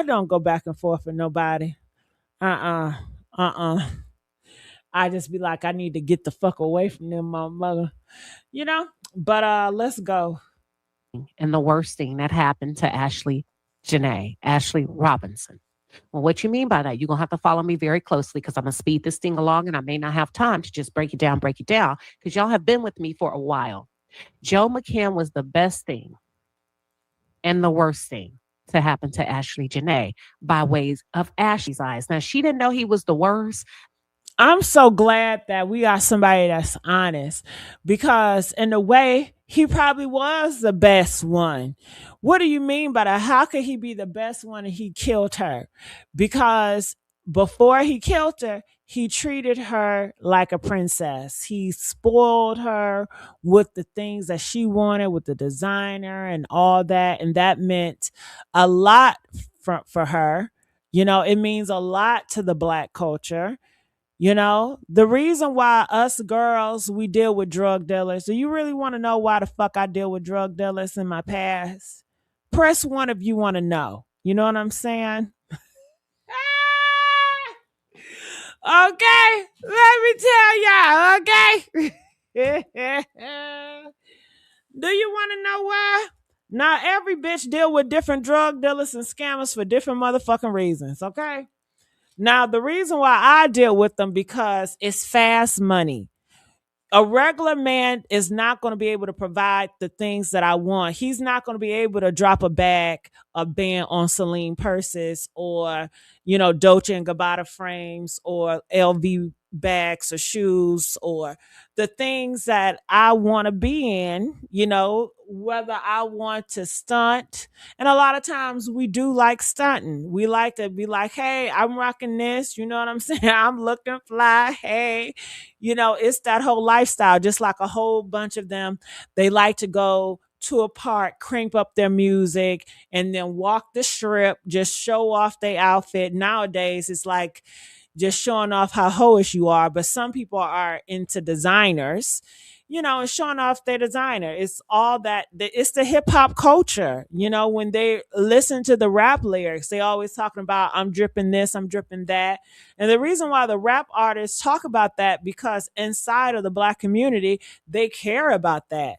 don't go back and forth with nobody. Uh-uh. Uh-uh. I just be like, I need to get the fuck away from them, my mother. You know? But let's go. And the worst thing that happened to Ashlee Janae, Ashlee Robinson. Well, what you mean by that? You're going to have to follow me very closely because I'm going to speed this thing along and I may not have time to just break it down because y'all have been with me for a while. Joe Mccann was the best thing and the worst thing to happen to Ashlee Janae by ways of Ashlee's eyes. Now, she didn't know he was the worst. I'm so glad that we got somebody that's honest because in a way, he probably was the best one. What do you mean by that? How could he be the best one and he killed her? Because before he killed her, he treated her like a princess. He spoiled her with the things that she wanted, with the designer and all that. And that meant a lot for her. You know, it means a lot to the Black culture. You know, the reason why us girls, we deal with drug dealers. Do you really want to know why the fuck I deal with drug dealers in my past? Press one if you want to know. You know what I'm saying? Okay, let me tell y'all, okay? Do you want to know why? Now, every bitch deal with different drug dealers and scammers for different motherfucking reasons, okay? Now, the reason why I deal with them because it's fast money. A regular man is not going to be able to provide the things that I want. He's not going to be able to drop a bag, a band on Celine purses or, you know, Dolce and Gabbana frames or LV bags or shoes or the things that I want to be in, you know, whether I want to stunt. And a lot of times we do like stunting. We like to be like, hey, I'm rocking this. You know what I'm saying? I'm looking fly. Hey, you know, it's that whole lifestyle, just like a whole bunch of them. They like to go to a park, crank up their music, and then walk the strip, just show off their outfit. Nowadays, it's like just showing off how hoish you are. But some people are into designers, you know, and showing off their designer. It's all that, it's the hip hop culture. You know, when they listen to the rap lyrics, they always talking about, I'm dripping this, I'm dripping that. And the reason why the rap artists talk about that, because inside of the Black community, they care about that.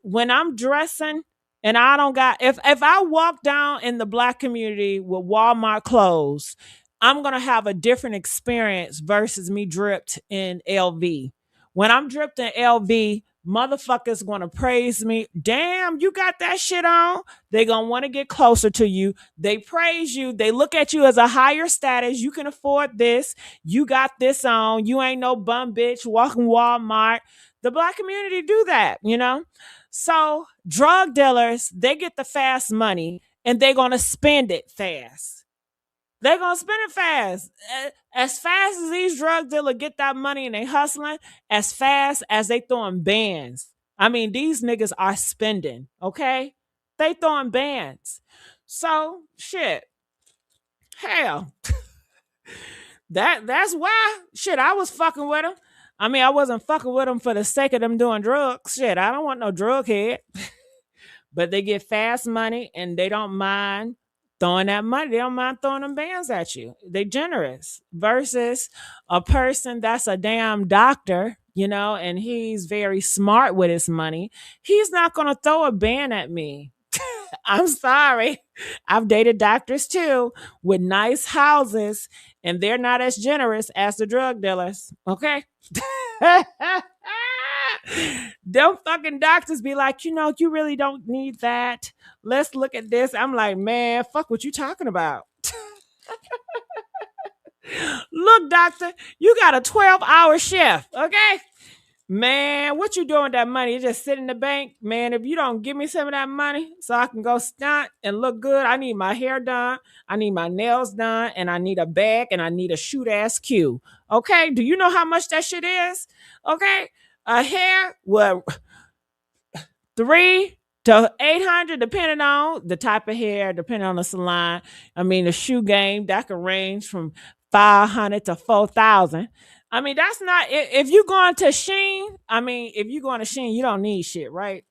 When I'm dressing and I don't got, if I walk down in the Black community with Walmart clothes, I'm going to have a different experience versus me dripped in LV. When I'm dripped in LV, Motherfuckers gonna praise me. Damn, you got that shit on. They gonna want to get closer to you. They praise you. They look at you as a higher status. You can afford this. You got this on. You ain't no bum bitch walking Walmart. The black community do that, you know? So drug dealers, they get the fast money and they're gonna spend it fast. They're gonna spend it fast. As fast as these drug dealers get that money and they hustling, as fast as they throwing bands. I mean, these niggas are spending, okay? They throwing bands. So shit. Hell. That's why shit I was fucking with them. I mean, I wasn't fucking with them for the sake of them doing drugs. Shit, I don't want no drug head. But they get fast money and they don't mind throwing that money. They don't mind throwing them bands at you. They generous versus a person that's a damn doctor, you know, and he's very smart with his money. He's not going to throw a band at me. I'm sorry. I've dated doctors too with nice houses, and they're not as generous as the drug dealers. Okay. Them fucking doctors be like, you know, you really don't need that. Let's look at this. I'm like, man, fuck what you talking about. Look, doctor, you got a 12-hour shift, okay? Man, what you doing with that money? You just sit in the bank? Man, if you don't give me some of that money so I can go stunt and look good, I need my hair done, I need my nails done, and I need a bag, and I need a shoot-ass cue. Okay? Do you know how much that shit is? Okay? A hair, well, 3 to 800, depending on the type of hair, depending on the salon. I mean, the shoe game, that could range from 500 to 4,000. I mean, that's not, if you're going to Sheen, I mean, if you're going to Sheen, you don't need shit, right?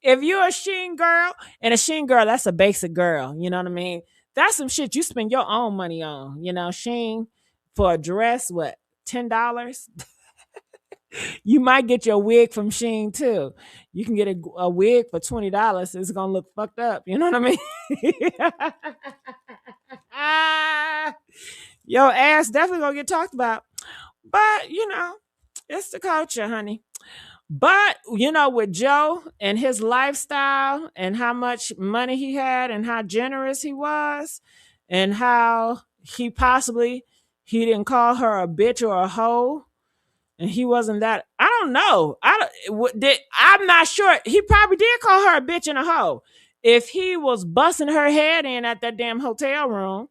If you're a Sheen girl, and a Sheen girl, that's a basic girl, you know what I mean? That's some shit you spend your own money on, you know, Sheen for a dress, what, $10? You might get your wig from Sheen too. You can get a wig for $20. It's gonna look fucked up. You know what I mean? Your ass definitely gonna get talked about. But you know, it's the culture, honey. But you know, with Joe and his lifestyle and how much money he had and how generous he was, and how he didn't call her a bitch or a hoe, and he wasn't that. I don't know. I'm not sure. He probably did call her a bitch and a hoe. If he was busting her head in at that damn hotel room,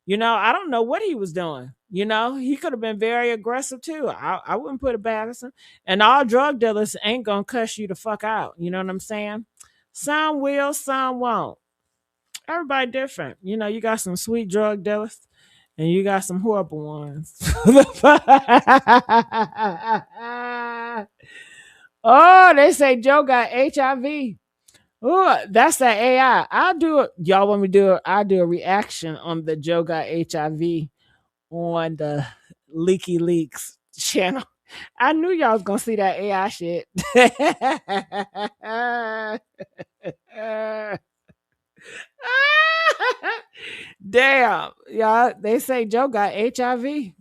you know, I don't know what he was doing. You know, he could have been very aggressive too. I wouldn't put it past him. And all drug dealers ain't gonna cuss you the fuck out. You know what I'm saying? Some will, some won't. Everybody different. You know, you got some sweet drug dealers and you got some horrible ones. Oh, they say Joe got HIV. Oh, that's that AI. I'll do it. Y'all want me to do it? I'll do a reaction on the Joe got HIV on the Leaky Leaks channel. I knew y'all was gonna see that AI shit. Damn, y'all. They say Joe got HIV.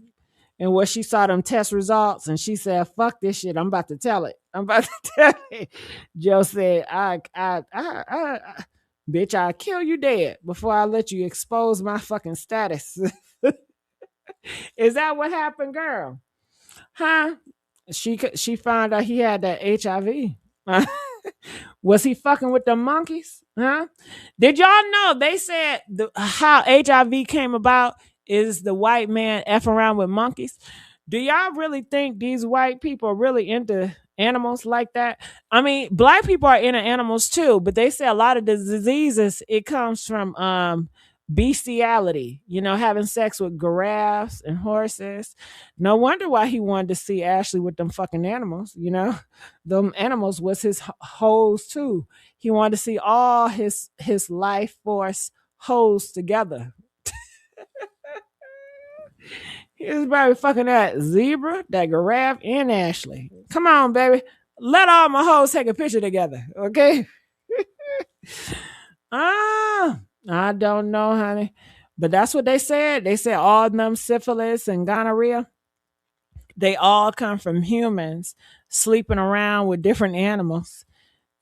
And where she saw them test results and she said, fuck this shit. I'm about to tell it. I'm about to tell it. Joe said, bitch, I'll kill you dead before I let you expose my fucking status. Is that what happened, girl? Huh? She found out he had that HIV. Was he fucking with the monkeys? Huh? Did y'all know they said how HIV came about is the white man effing around with monkeys? Do y'all really think these white people are really into animals like that? I mean, black people are into animals too, but they say a lot of the diseases, it comes from bestiality, you know, having sex with giraffes and horses. No wonder why he wanted to see Ashlee with them fucking animals, you know. Them animals was his hoes too. He wanted to see all his life force hoes together. He was probably fucking that zebra, that giraffe, and Ashlee. Come on, baby. Let all my hoes take a picture together, okay? I don't know, honey. But that's what they said. They said all of them syphilis and gonorrhea. they all come from humans sleeping around with different animals.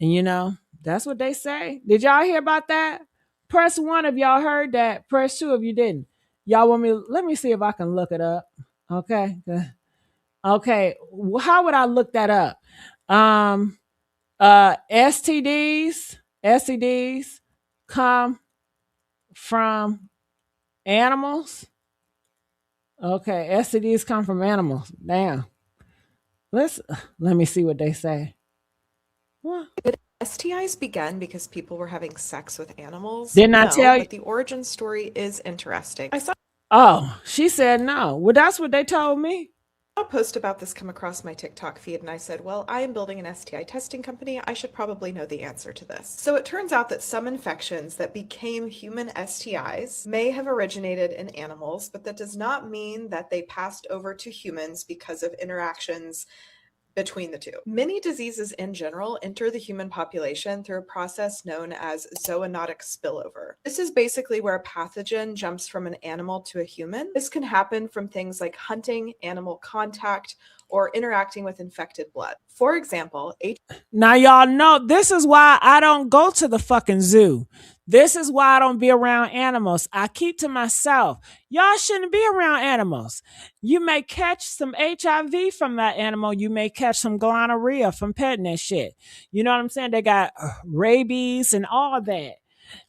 And that's what they say. Did y'all hear about that? Press 1 if y'all heard that. Press 2 if you didn't. Y'all want me? Let me see if I can look it up. Okay. Okay. How would I look that up? STDs come from animals. Okay, STDs come from animals. Damn. Let me see what they say. What? Did STIs began because people were having sex with animals? Didn't I tell you? But the origin story is interesting. I saw Oh, she said no. Well, that's what they told me. a post about this come across my TikTok feed, and I said, well, I am building an STI testing company. I should probably know the answer to this. So it turns out that some infections that became human STIs may have originated in animals, but that does not mean that they passed over to humans because of interactions between the two. Many diseases in general enter the human population through a process known as zoonotic spillover. This is basically where a pathogen jumps from an animal to a human. This can happen from things like hunting, animal contact, or interacting with infected blood. For example, now y'all know this is why I don't go to the fucking zoo. This is why I don't be around animals. I keep to myself. Y'all shouldn't be around animals. You may catch some HIV from that animal. You may catch some gonorrhea from petting that shit. You know what I'm saying? They got rabies and all that.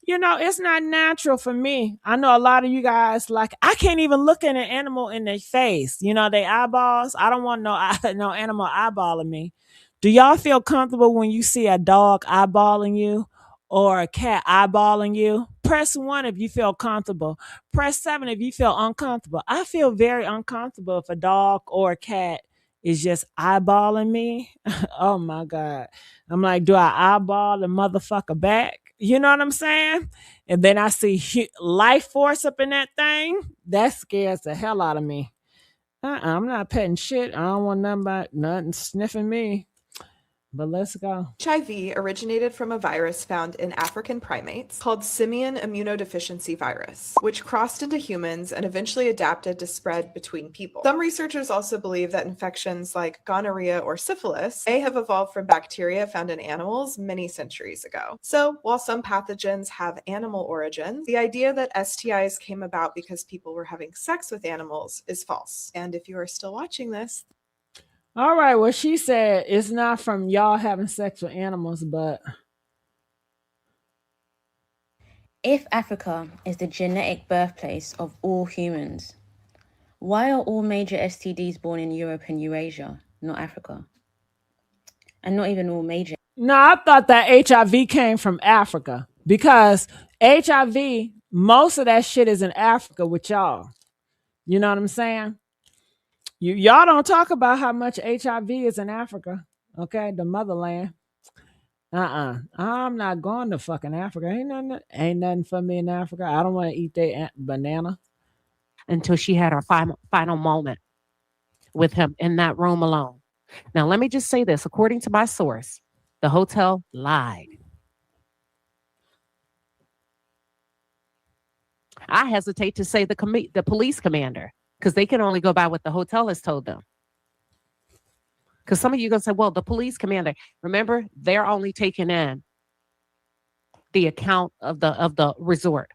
It's not natural for me. I know a lot of you guys, like, I can't even look at an animal in their face. They eyeballs. I don't want no animal eyeballing me. Do y'all feel comfortable when you see a dog eyeballing you or a cat eyeballing you? Press 1 if you feel comfortable. Press 7 if you feel uncomfortable. I feel very uncomfortable if a dog or a cat is just eyeballing me. Oh my God. I'm like, do I eyeball the motherfucker back? You know what I'm saying? And then I see life force up in that thing. That scares the hell out of me. I'm not petting shit. I don't want nothing sniffing me. But let's go. HIV originated from a virus found in African primates called simian immunodeficiency virus, which crossed into humans and eventually adapted to spread between people. Some researchers also believe that infections like gonorrhea or syphilis may have evolved from bacteria found in animals many centuries ago. So, while some pathogens have animal origins, the idea that STIs came about because people were having sex with animals is false. And if you are still watching this, all right, well, she said it's not from y'all having sex with animals, but if Africa is the genetic birthplace of all humans, why are all major STDs born in Europe and Eurasia, not Africa? And not even all major. No, I thought that HIV came from Africa because HIV, most of that shit is in Africa with y'all. You know what I'm saying? Y'all don't talk about how much HIV is in Africa, okay? The motherland. I'm not going to fucking Africa. Ain't nothing for me in Africa. I don't want to eat that banana. Until she had her final moment with him in that room alone. Now, let me just say this. According to my source, the hotel lied. I hesitate to say the police commander, because they can only go by what the hotel has told them. Because some of you are going to say, well, the police commander, remember, they're only taking in the account of the resort.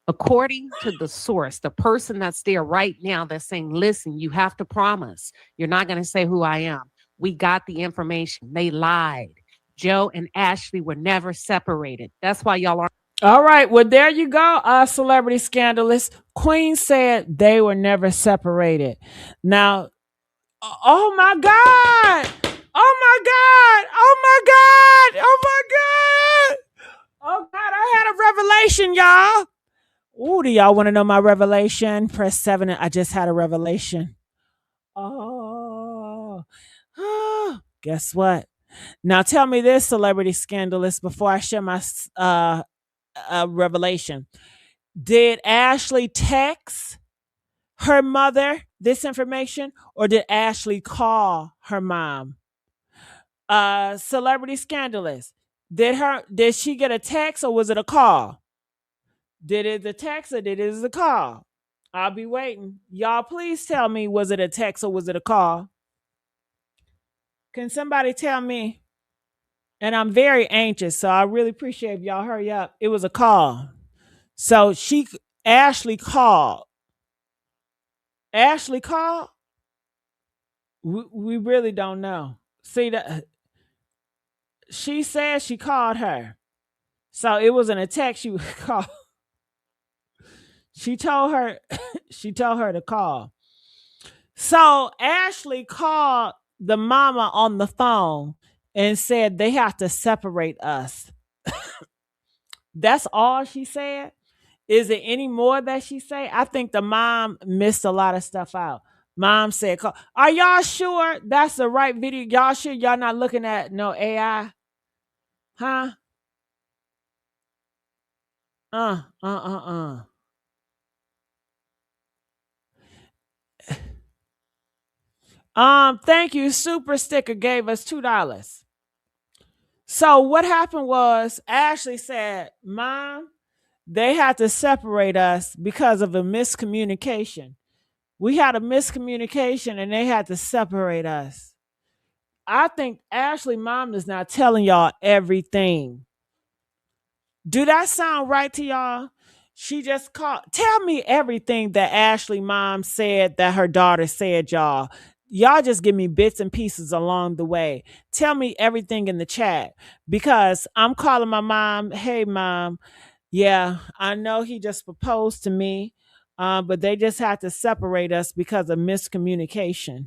According to the source, the person that's there right now that's saying, listen, you have to promise. You're not going to say who I am. We got the information. They lied. Joe and Ashlee were never separated. That's why y'all are. All right. Well, there you go. Celebrity scandalist. Queen said they were never separated. Now, oh my God. Oh my God. Oh my God. Oh my God. Oh God. I had a revelation, y'all. Ooh, do y'all want to know my revelation? Press 7. I just had a revelation. Oh. Guess what? Now tell me this, celebrity scandalist, before I share my revelation. Did Ashlee text her mother this information, or did Ashlee call her mom? Celebrity scandalist. Did she get a text or was it a call? Did it the text or did it the call? I'll be waiting. Y'all, please tell me, was it a text or was it a call? Can somebody tell me? And I'm very anxious, so I really appreciate if y'all hurry up. It was a call. So Ashlee called. Ashlee called? We really don't know. See, she said she called her. So it wasn't a text she would call. She told her to call. So Ashlee called the mama on the phone and said they have to separate us. That's all she said. Is it any more that she say? I think the mom missed a lot of stuff out. Mom said, "Are y'all sure that's the right video? Y'all sure y'all not looking at no AI? Huh? Uh. Thank you. Super Sticker gave us $2. So what happened was Ashlee said, Mom, they had to separate us because of a miscommunication. We had a miscommunication and they had to separate us. I think Ashlee mom is not telling y'all everything. Do that sound right to y'all? She just called. Tell me everything that Ashlee mom said that her daughter said, y'all. Y'all just give me bits and pieces along the way. Tell me everything in the chat because I'm calling my mom. Hey, mom. Yeah, I know he just proposed to me, but they just had to separate us because of miscommunication.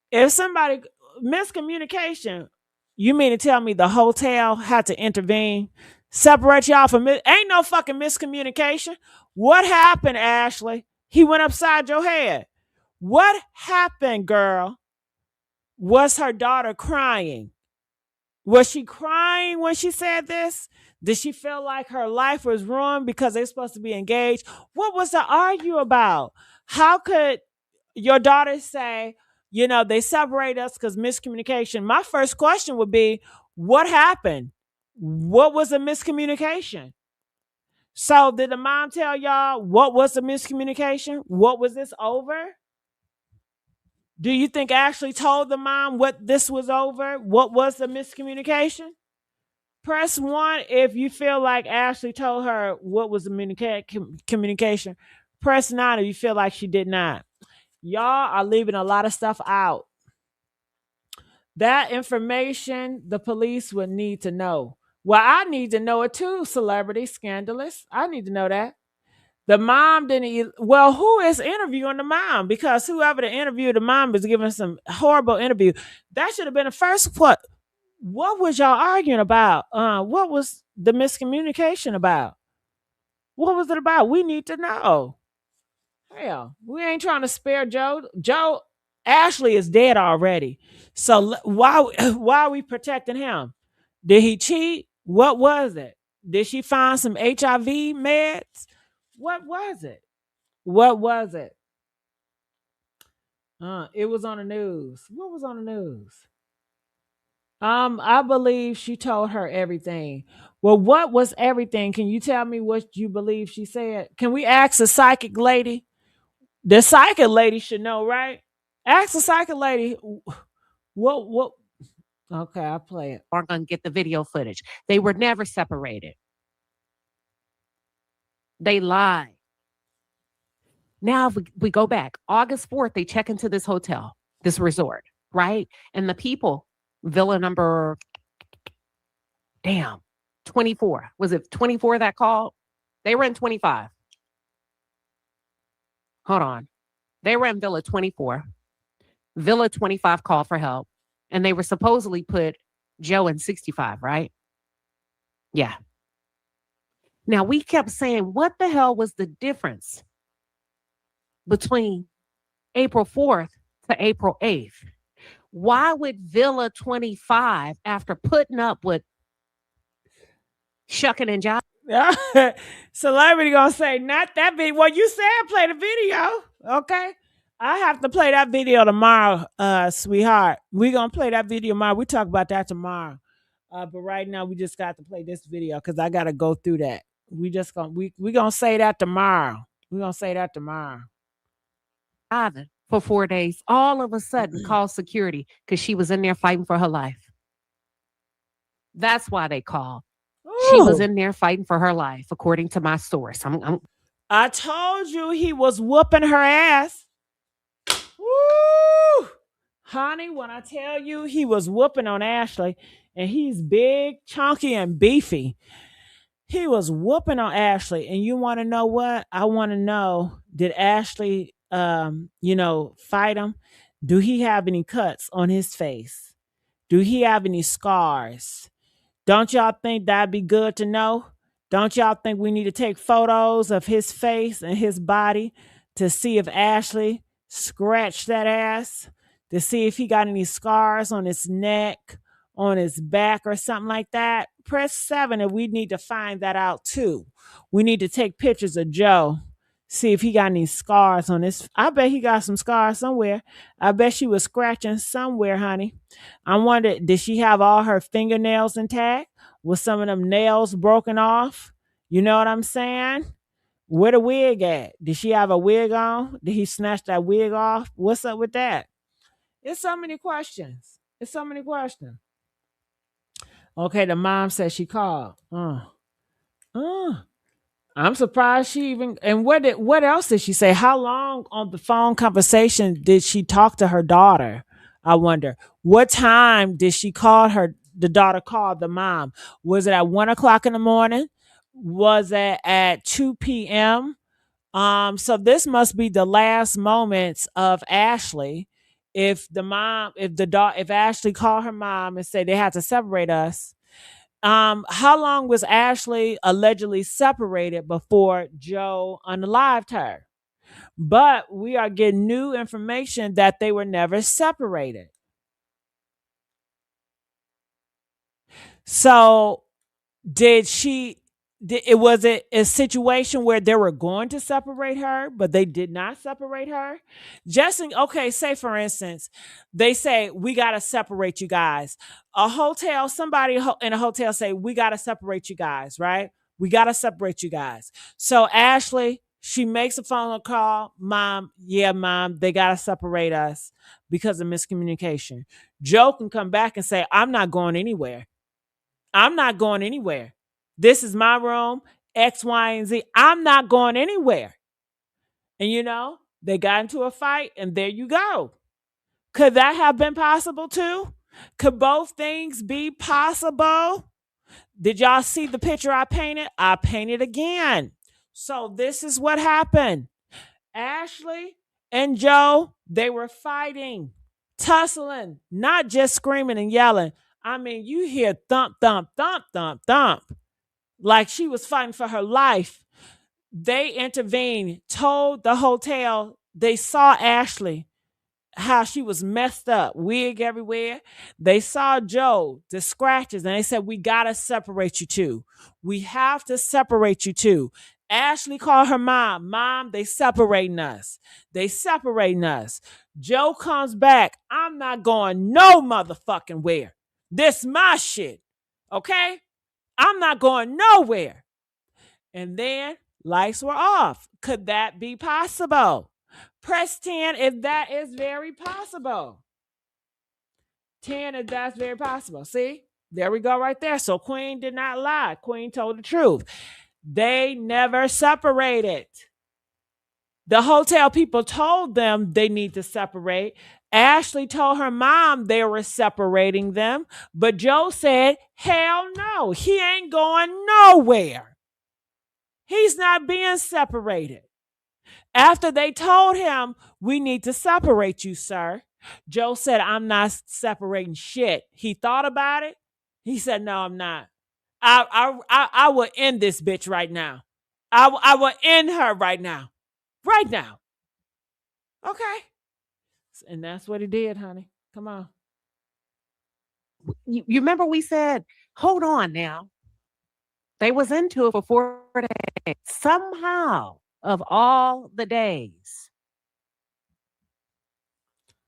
If somebody miscommunication, you mean to tell me the hotel had to intervene, separate y'all from it? Ain't no fucking miscommunication. What happened, Ashlee? He went upside your head. What happened, girl? Was her daughter crying? Was she crying when she said this? Did she feel like her life was ruined because they're supposed to be engaged? What was the argue about? How could your daughter say, they separate us because miscommunication? My first question would be, what happened? What was the miscommunication? So did the mom tell y'all what was the miscommunication? What was this over? Do you think Ashlee told the mom what this was over? What was the miscommunication? Press 1 if you feel like Ashlee told her what was the communication. Press 9 if you feel like she did not. Y'all are leaving a lot of stuff out. That information the police would need to know. Well, I need to know it too, celebrity, scandalous. I need to know that. The mom didn't. Well, who is interviewing the mom? Because whoever to interview the mom is giving some horrible interview. That should have been the first. What was y'all arguing about? What was the miscommunication about? What was it about? We need to know. Hell, we ain't trying to spare Joe. Ashlee is dead already. So why are we protecting him? Did he cheat? What was it? Did she find some HIV meds? What was it? What was it? It was on the news. What was on the news? I believe she told her everything. Well, what was everything? Can you tell me what you believe she said? Can we ask a psychic lady? The psychic lady should know, right? Ask the psychic lady. What? Okay, I'll play it. Aren't going to get the video footage. They were never separated. They lied. Now, if we go back, August 4th, they check into this hotel, this resort, right? And the people, villa number, 24. Was it 24 that called? They were in 25. Hold on. They were in Villa 24. Villa 25 called for help. And they were supposedly put Joe in 65, right? Yeah. Now, we kept saying, what the hell was the difference between April 4th to April 8th? Why would Villa 25, after putting up with shucking and jiving? Celebrity gonna say, not that video. Well, you said play the video. Okay. I have to play that video tomorrow, sweetheart. We're gonna play that video tomorrow. We talk about that tomorrow. But right now we just got to play this video because I gotta go through that. We gonna say that tomorrow. We're going to say that tomorrow. Father for 4 days, all of a sudden called security because she was in there fighting for her life. That's why they called. She was in there fighting for her life, according to my source. I told you he was whooping her ass. Woo! Honey, when I tell you he was whooping on Ashlee, and he's big, chunky, and beefy. He was whooping on Ashlee. And you want to know what? I want to know, did Ashlee, fight him? Do he have any cuts on his face? Do he have any scars? Don't y'all think that'd be good to know? Don't y'all think we need to take photos of his face and his body to see if Ashlee scratched that ass? To see if he got any scars on his neck, on his back, or something like that? Press 7 if we need to find that out too. We need to take pictures of Joe. See if he got any scars on his. I bet he got some scars somewhere. I bet she was scratching somewhere, honey. I wonder, did she have all her fingernails intact? Was some of them nails broken off? You know what I'm saying? Where the wig at? Did she have a wig on? Did he snatch that wig off? What's up with that? It's so many questions. It's so many questions. Okay, the mom said she called. I'm surprised she even. And what else did she say? How long on the phone conversation did she talk to her daughter? I wonder. What time did she call the daughter called the mom? Was it at 1:00 in the morning? Was it at 2 p.m.? So this must be the last moments of Ashlee. If Ashlee called her mom and said they had to separate us. How long was Ashlee allegedly separated before Joe unalived her? But we are getting new information that they were never separated. So was it a situation where they were going to separate her, but they did not separate her? Say for instance, they say, we got to separate you guys. Somebody in a hotel say, we got to separate you guys, right? We got to separate you guys. So Ashlee, she makes a phone call. Mom, they got to separate us because of miscommunication. Joe can come back and say, I'm not going anywhere. I'm not going anywhere. This is my room, X, Y, and Z. I'm not going anywhere. And they got into a fight, and there you go. Could that have been possible too? Could both things be possible? Did y'all see the picture I painted? I painted again. So this is what happened. Ashlee and Joe, they were fighting, tussling, not just screaming and yelling. I mean, you hear thump, thump, thump, thump, thump. Like she was fighting for her life. They intervened, told the hotel they saw Ashlee, how she was messed up, wig everywhere. They saw Joe, the scratches, and they said, we got to separate you two. We have to separate you two. Ashlee called her mom. Mom, they separating us. They separating us. Joe comes back. I'm not going no motherfucking where. This my shit. Okay? I'm not going nowhere. And then lights were off. Could that be possible? Press 10 if that is very possible. 10 if that's very possible. See? There we go right there. So Queen did not lie. Queen told the truth. They never separated. The hotel people told them they need to separate. Ashlee told her mom they were separating them, but Joe said, hell no, he ain't going nowhere. He's not being separated. After they told him, we need to separate you, sir, Joe said, I'm not separating shit. He thought about it. He said, no, I'm not. I will end this bitch right now. I will end her right now. Right now. Okay. And that's what he did, honey. Come on. You remember we said, hold on now. They was into it for 4 days. Somehow, of all the days.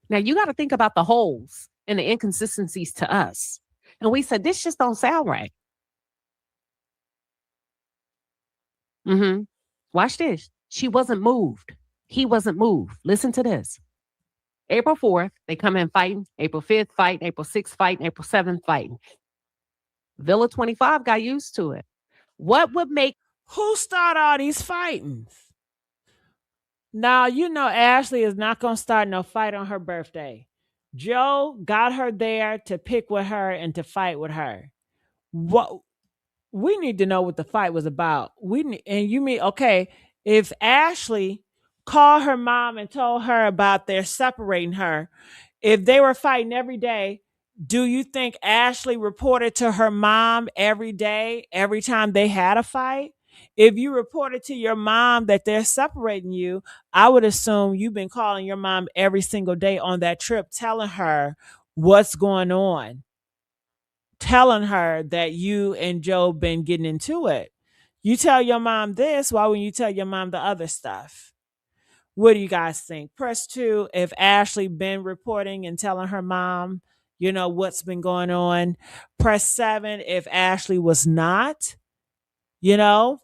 Now, you got to think about the holes and the inconsistencies to us. And we said, this just don't sound right. Watch this. She wasn't moved. He wasn't moved. Listen to this. April 4th, they come in fighting. April 5th, fighting. April 6th, fighting. April 7th, fighting. Villa 25 got used to it. What would make... Who started all these fightings? Now, you know Ashlee is not going to start no fight on her birthday. Joe got her there to pick with her and to fight with her. What we need to know what the fight was about. Okay, if Ashlee called her mom and told her about their separating her, if they were fighting every day, do you think Ashlee reported to her mom every day, every time they had a fight? If you reported to your mom that they're separating you, I would assume you've been calling your mom every single day on that trip, telling her what's going on, telling her that you and Joe been getting into it. You tell your mom this, why wouldn't you tell your mom the other stuff? What do you guys think? Press 2 if Ashlee been reporting and telling her mom, what's been going on. Press 7 if Ashlee was not.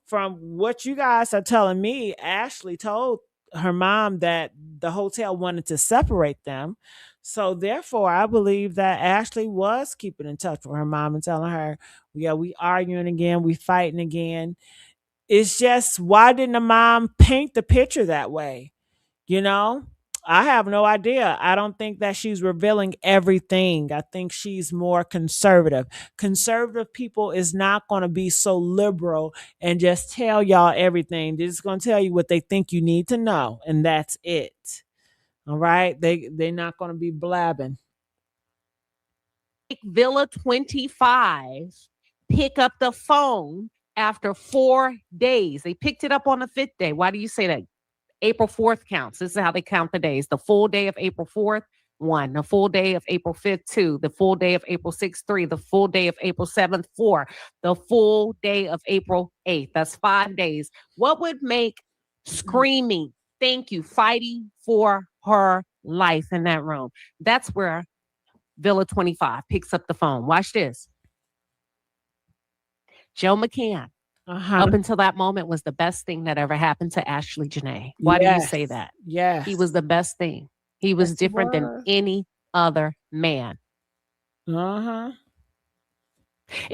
From what you guys are telling me, Ashlee told her mom that the hotel wanted to separate them. So therefore, I believe that Ashlee was keeping in touch with her mom and telling her, yeah, we arguing again, we fighting again. It's just, why didn't the mom paint the picture that way? I have no idea. I don't think that she's revealing everything. I think she's more conservative. Conservative people is not going to be so liberal and just tell y'all everything. They're just going to tell you what they think you need to know, and that's it. All right? They're not going to be blabbing. Villa 25 pick up the phone after 4 days. They picked it up on the 5th day. Why do you say that? April 4th counts. This is how they count the days. The full day of April 4th, 1. The full day of April 5th, 2. The full day of April 6th, 3. The full day of April 7th, 4. The full day of April 8th. That's 5 days. What would make screaming, thank you, fighting for her life in that room? That's where Villa 25 picks up the phone. Watch this. Joe Mccann. Up until that moment was the best thing that ever happened to Ashlee Janae. Why do you say that? Yes. He was the best thing. He was different than any other man. It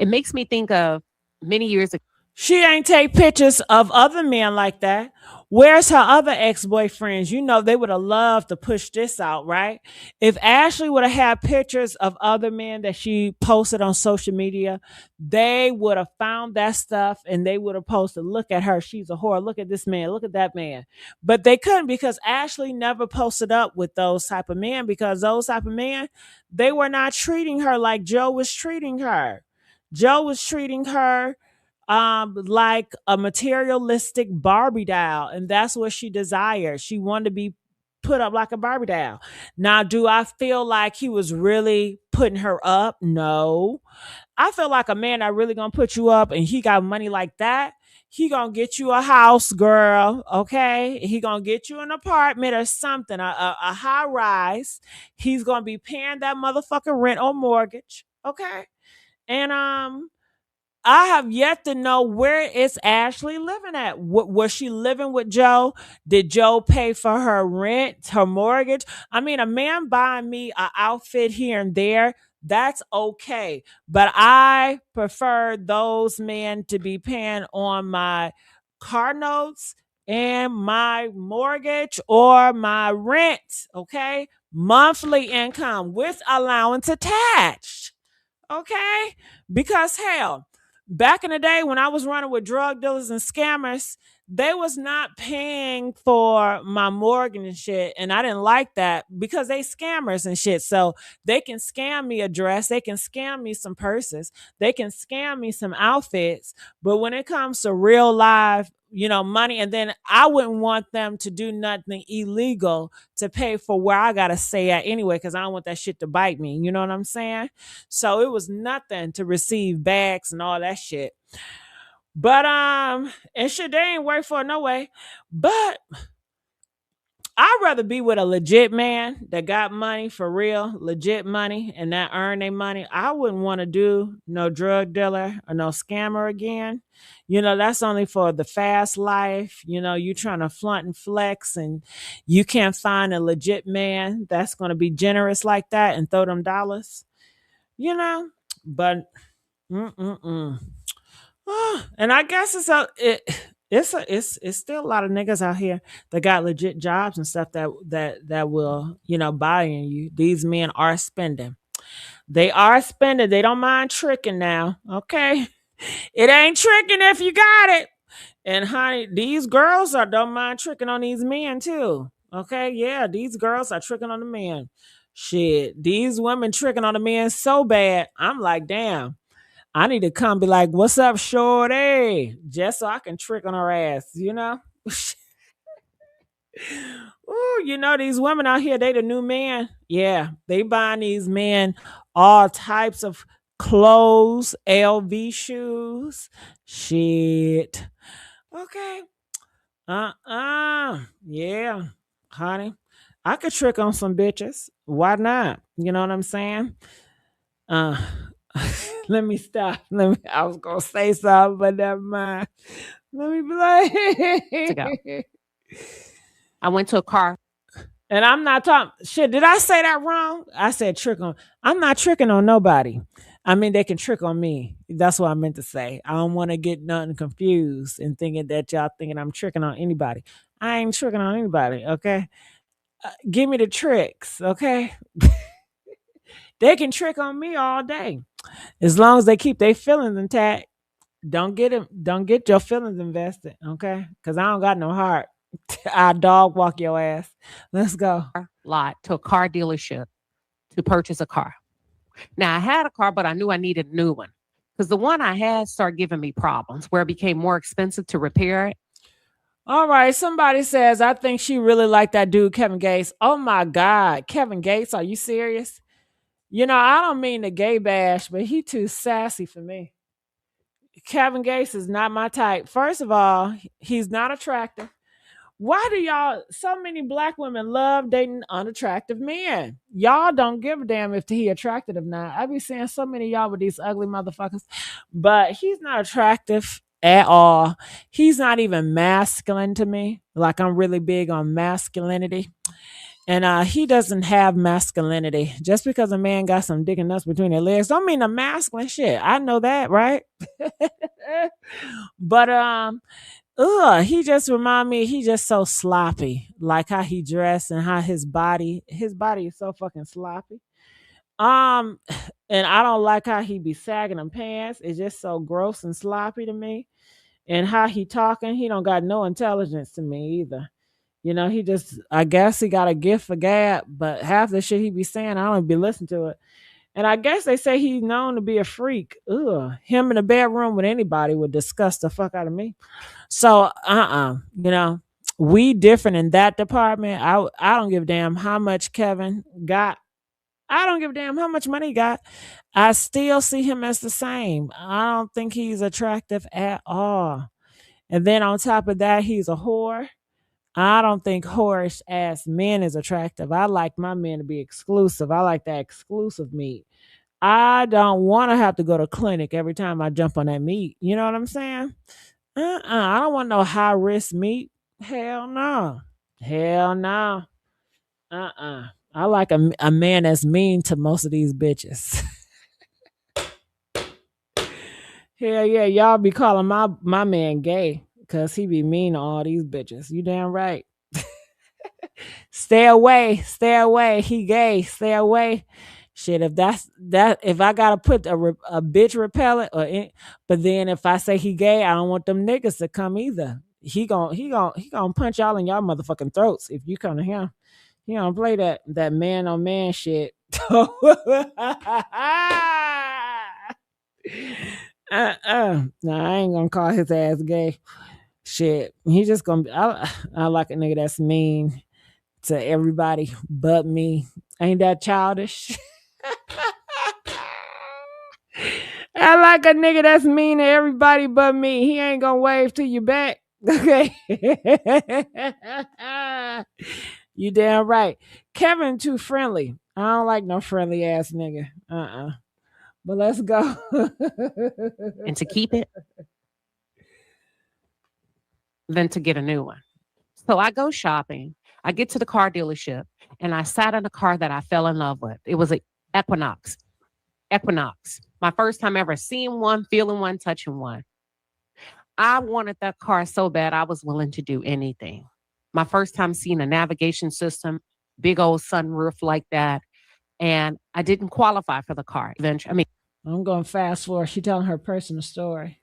makes me think of many years ago. She ain't take pictures of other men like that. Where's her other ex-boyfriends? They would have loved to push this out, right? If Ashlee would have had pictures of other men that she posted on social media, they would have found that stuff and they would have posted, look at her, she's a whore, look at this man, look at that man. But they couldn't, because Ashlee never posted up with those type of men, because those type of men, they were not treating her like Joe was treating her. Joe was treating her like a materialistic Barbie doll, and that's what she desired. She wanted to be put up like a Barbie doll. Now, do I feel like he was really putting her up? No. I feel like a man that really gonna put you up and he got money like that, he gonna get you a house, girl, okay? He gonna get you an apartment or something, a high rise. He's gonna be paying that motherfucking rent or mortgage, okay? And I have yet to know, where is Ashlee living at? Was she living with Joe? Did Joe pay for her rent, her mortgage? I mean, a man buying me an outfit here and there, that's okay. But I prefer those men to be paying on my car notes and my mortgage or my rent, okay? Monthly income with allowance attached, okay? Because hell, back in the day when I was running with drug dealers and scammers, they was not paying for my mortgage and shit. And I didn't like that, because they scammers and shit. So they can scam me a dress. They can scam me some purses. They can scam me some outfits. But when it comes to real life, money, and then I wouldn't want them to do nothing illegal to pay for where I got to stay at anyway, because I don't want that shit to bite me. You know what I'm saying? So it was nothing to receive bags and all that shit. But and shit, they ain't work for it no way. But I'd rather be with a legit man that got money for real, legit money, and that earn their money. I wouldn't want to do no drug dealer or no scammer again. That's only for the fast life. You trying to flaunt and flex, and you can't find a legit man that's going to be generous like that and throw them dollars. But and I guess it's still a lot of niggas out here that got legit jobs and stuff that will buy in you. These men are spending. They are spending. They don't mind tricking now. Okay, it ain't tricking if you got it. And honey, these girls don't mind tricking on these men too. Okay, yeah, these girls are tricking on the men. Shit, these women tricking on the men so bad. I'm like, damn. I need to come be like, what's up, shorty? Just so I can trick on her ass, Ooh, these women out here, they the new men. Yeah, they buying these men all types of clothes, LV shoes. Shit. Okay. Yeah, honey. I could trick on some bitches. Why not? You know what I'm saying? Let me stop. I was gonna say something, but never mind. Let me be like, I went to a car. And I'm not talking shit. Did I say that wrong? I said trick on. I'm not tricking on nobody. I mean, they can trick on me. That's what I meant to say. I don't want to get nothing confused and thinking that y'all thinking I'm tricking on anybody. I ain't tricking on anybody. Okay, give me the tricks. Okay, they can trick on me all day. As long as they keep their feelings intact, don't get your feelings invested, okay? Because I don't got no heart. I dog walk your ass. Let's go. Lot to a car dealership to purchase a car. Now I had a car, but I knew I needed a new one because the one I had started giving me problems where it became more expensive to repair it. All right, somebody says, I think she really liked that dude, Kevin Gates. Oh my God, Kevin Gates, are you serious? I don't mean to gay bash, but he too sassy for me. Kevin Gates is not my type. First of all, he's not attractive. Why do so many black women love dating unattractive men? Y'all don't give a damn if he attractive or not. I be seeing so many of y'all with these ugly motherfuckers, but he's not attractive at all. He's not even masculine to me. Like, I'm really big on masculinity. And he doesn't have masculinity. Just because a man got some dick and nuts between their legs don't mean a masculine shit. I know that, right? But he just remind me, he just so sloppy. Like how he dressed and how his body is so fucking sloppy. And I don't like how he be sagging them pants. It's just so gross and sloppy to me. And how he talking, he don't got no intelligence to me either. He just, I guess he got a gift for gab, but half the shit he be saying, I don't be listening to it. And I guess they say he's known to be a freak. Ugh, him in the bedroom with anybody would disgust the fuck out of me. So, we different in that department. I don't give a damn how much Kevin got. I don't give a damn how much money he got. I still see him as the same. I don't think he's attractive at all. And then on top of that, he's a whore. I don't think whorish ass men is attractive. I like my men to be exclusive. I like that exclusive meat. I don't want to have to go to clinic every time I jump on that meat. You know what I'm saying? I don't want no high risk meat. Hell no. Hell no. I like a man that's mean to most of these bitches. Hell yeah, y'all be calling my man gay because he be mean to all these bitches. You damn right. Stay away. He gay. Stay away. Shit, if I gotta put a bitch repellent but then if I say he gay, I don't want them niggas to come either. He gon' punch y'all in y'all motherfucking throats if you come to him. He don't play that man on man shit. No, I ain't gonna call his ass gay. Shit, he just gonna be. I like a nigga that's mean to everybody but me. Ain't that childish? I like a nigga that's mean to everybody but me. He ain't gonna wave to you back. Okay. You damn right. Kevin too friendly. I don't like no friendly ass nigga. But let's go. And to keep it than to get a new one. So I go shopping. I get to the car dealership and I sat in a car that I fell in love with. It was an Equinox. My first time ever seeing one, feeling one, touching one. I wanted that car so bad I was willing to do anything. My first time seeing a navigation system, big old sunroof like that. And I didn't qualify for the car eventually. I'm going fast forward. She telling her personal story.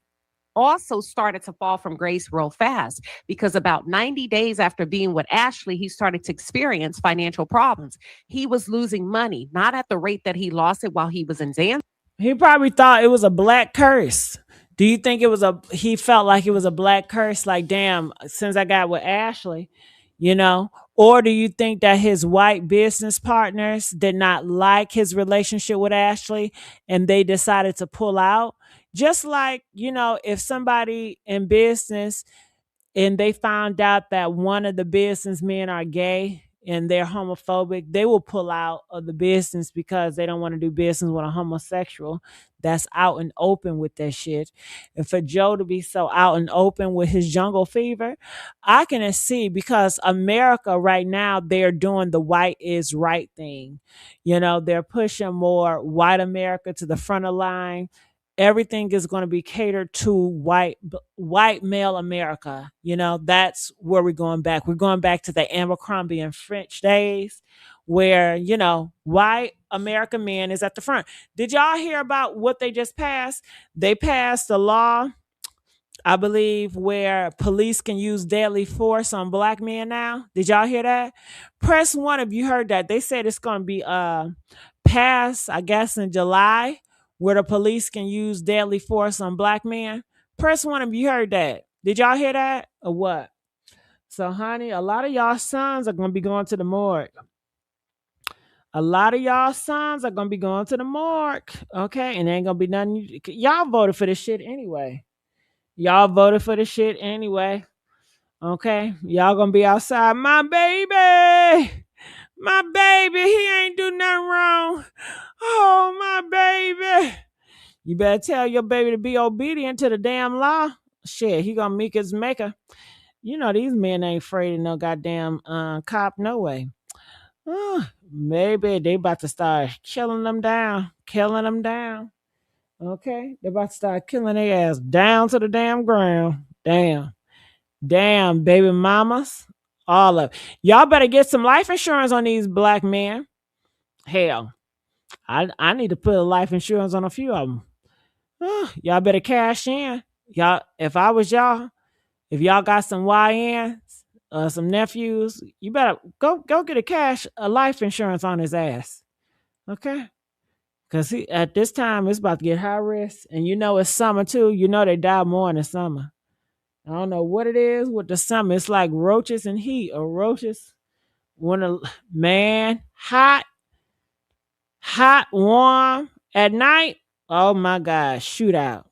Also started to fall from grace real fast because about 90 days after being with Ashlee, he started to experience financial problems. He was losing money, not at the rate that he lost it while he was in Zanzibar. He probably thought it was a black curse. Do you think he felt like it was a black curse? Like, damn, since I got with Ashlee, or do you think that his white business partners did not like his relationship with Ashlee and they decided to pull out? Just like, if somebody in business and they found out that one of the businessmen are gay and they're homophobic, they will pull out of the business because they don't want to do business with a homosexual that's out and open with that shit. And for Joe to be so out and open with his jungle fever, I can see, because America right now, they're doing the white is right thing. They're pushing more white America to the front of line. Everything is going to be catered to white male America. That's where we're going back. We're going back to the Abercrombie and French days where, white American man is at the front. Did y'all hear about what they just passed? They passed a law, I believe, where police can use deadly force on black men now. Did y'all hear that? Press 1 if you heard that. They said it's going to be passed, I guess, in July, where the police can use deadly force on black men. Press 1 if you heard that. Did y'all hear that or what? So, honey, a lot of y'all sons are going to be going to the morgue. A lot of y'all sons are going to be going to the morgue, okay? And there ain't going to be nothing. Y'all voted for this shit anyway. Y'all voted for this shit anyway, okay? Y'all going to be outside. My baby, he ain't do nothing wrong. Oh, my baby. You better tell your baby to be obedient to the damn law. Shit, he gonna meet his maker. These men ain't afraid of no goddamn cop, no way. Maybe they about to start killing them down. Okay? They about to start killing their ass down to the damn ground. Damn, baby mamas. All of it. Y'all better get some life insurance on these black men. Hell, I need to put a life insurance on a few of them. Y'all better cash in. Y'all, if I was y'all, if y'all got some YNs, some nephews, you better go get a life insurance on his ass. Okay? Because at this time, it's about to get high risk. And it's summer too. They die more in the summer. I don't know what it is with the summer. It's like roaches and heat, or roaches. Man, hot, warm at night. Oh my God. Shoot out.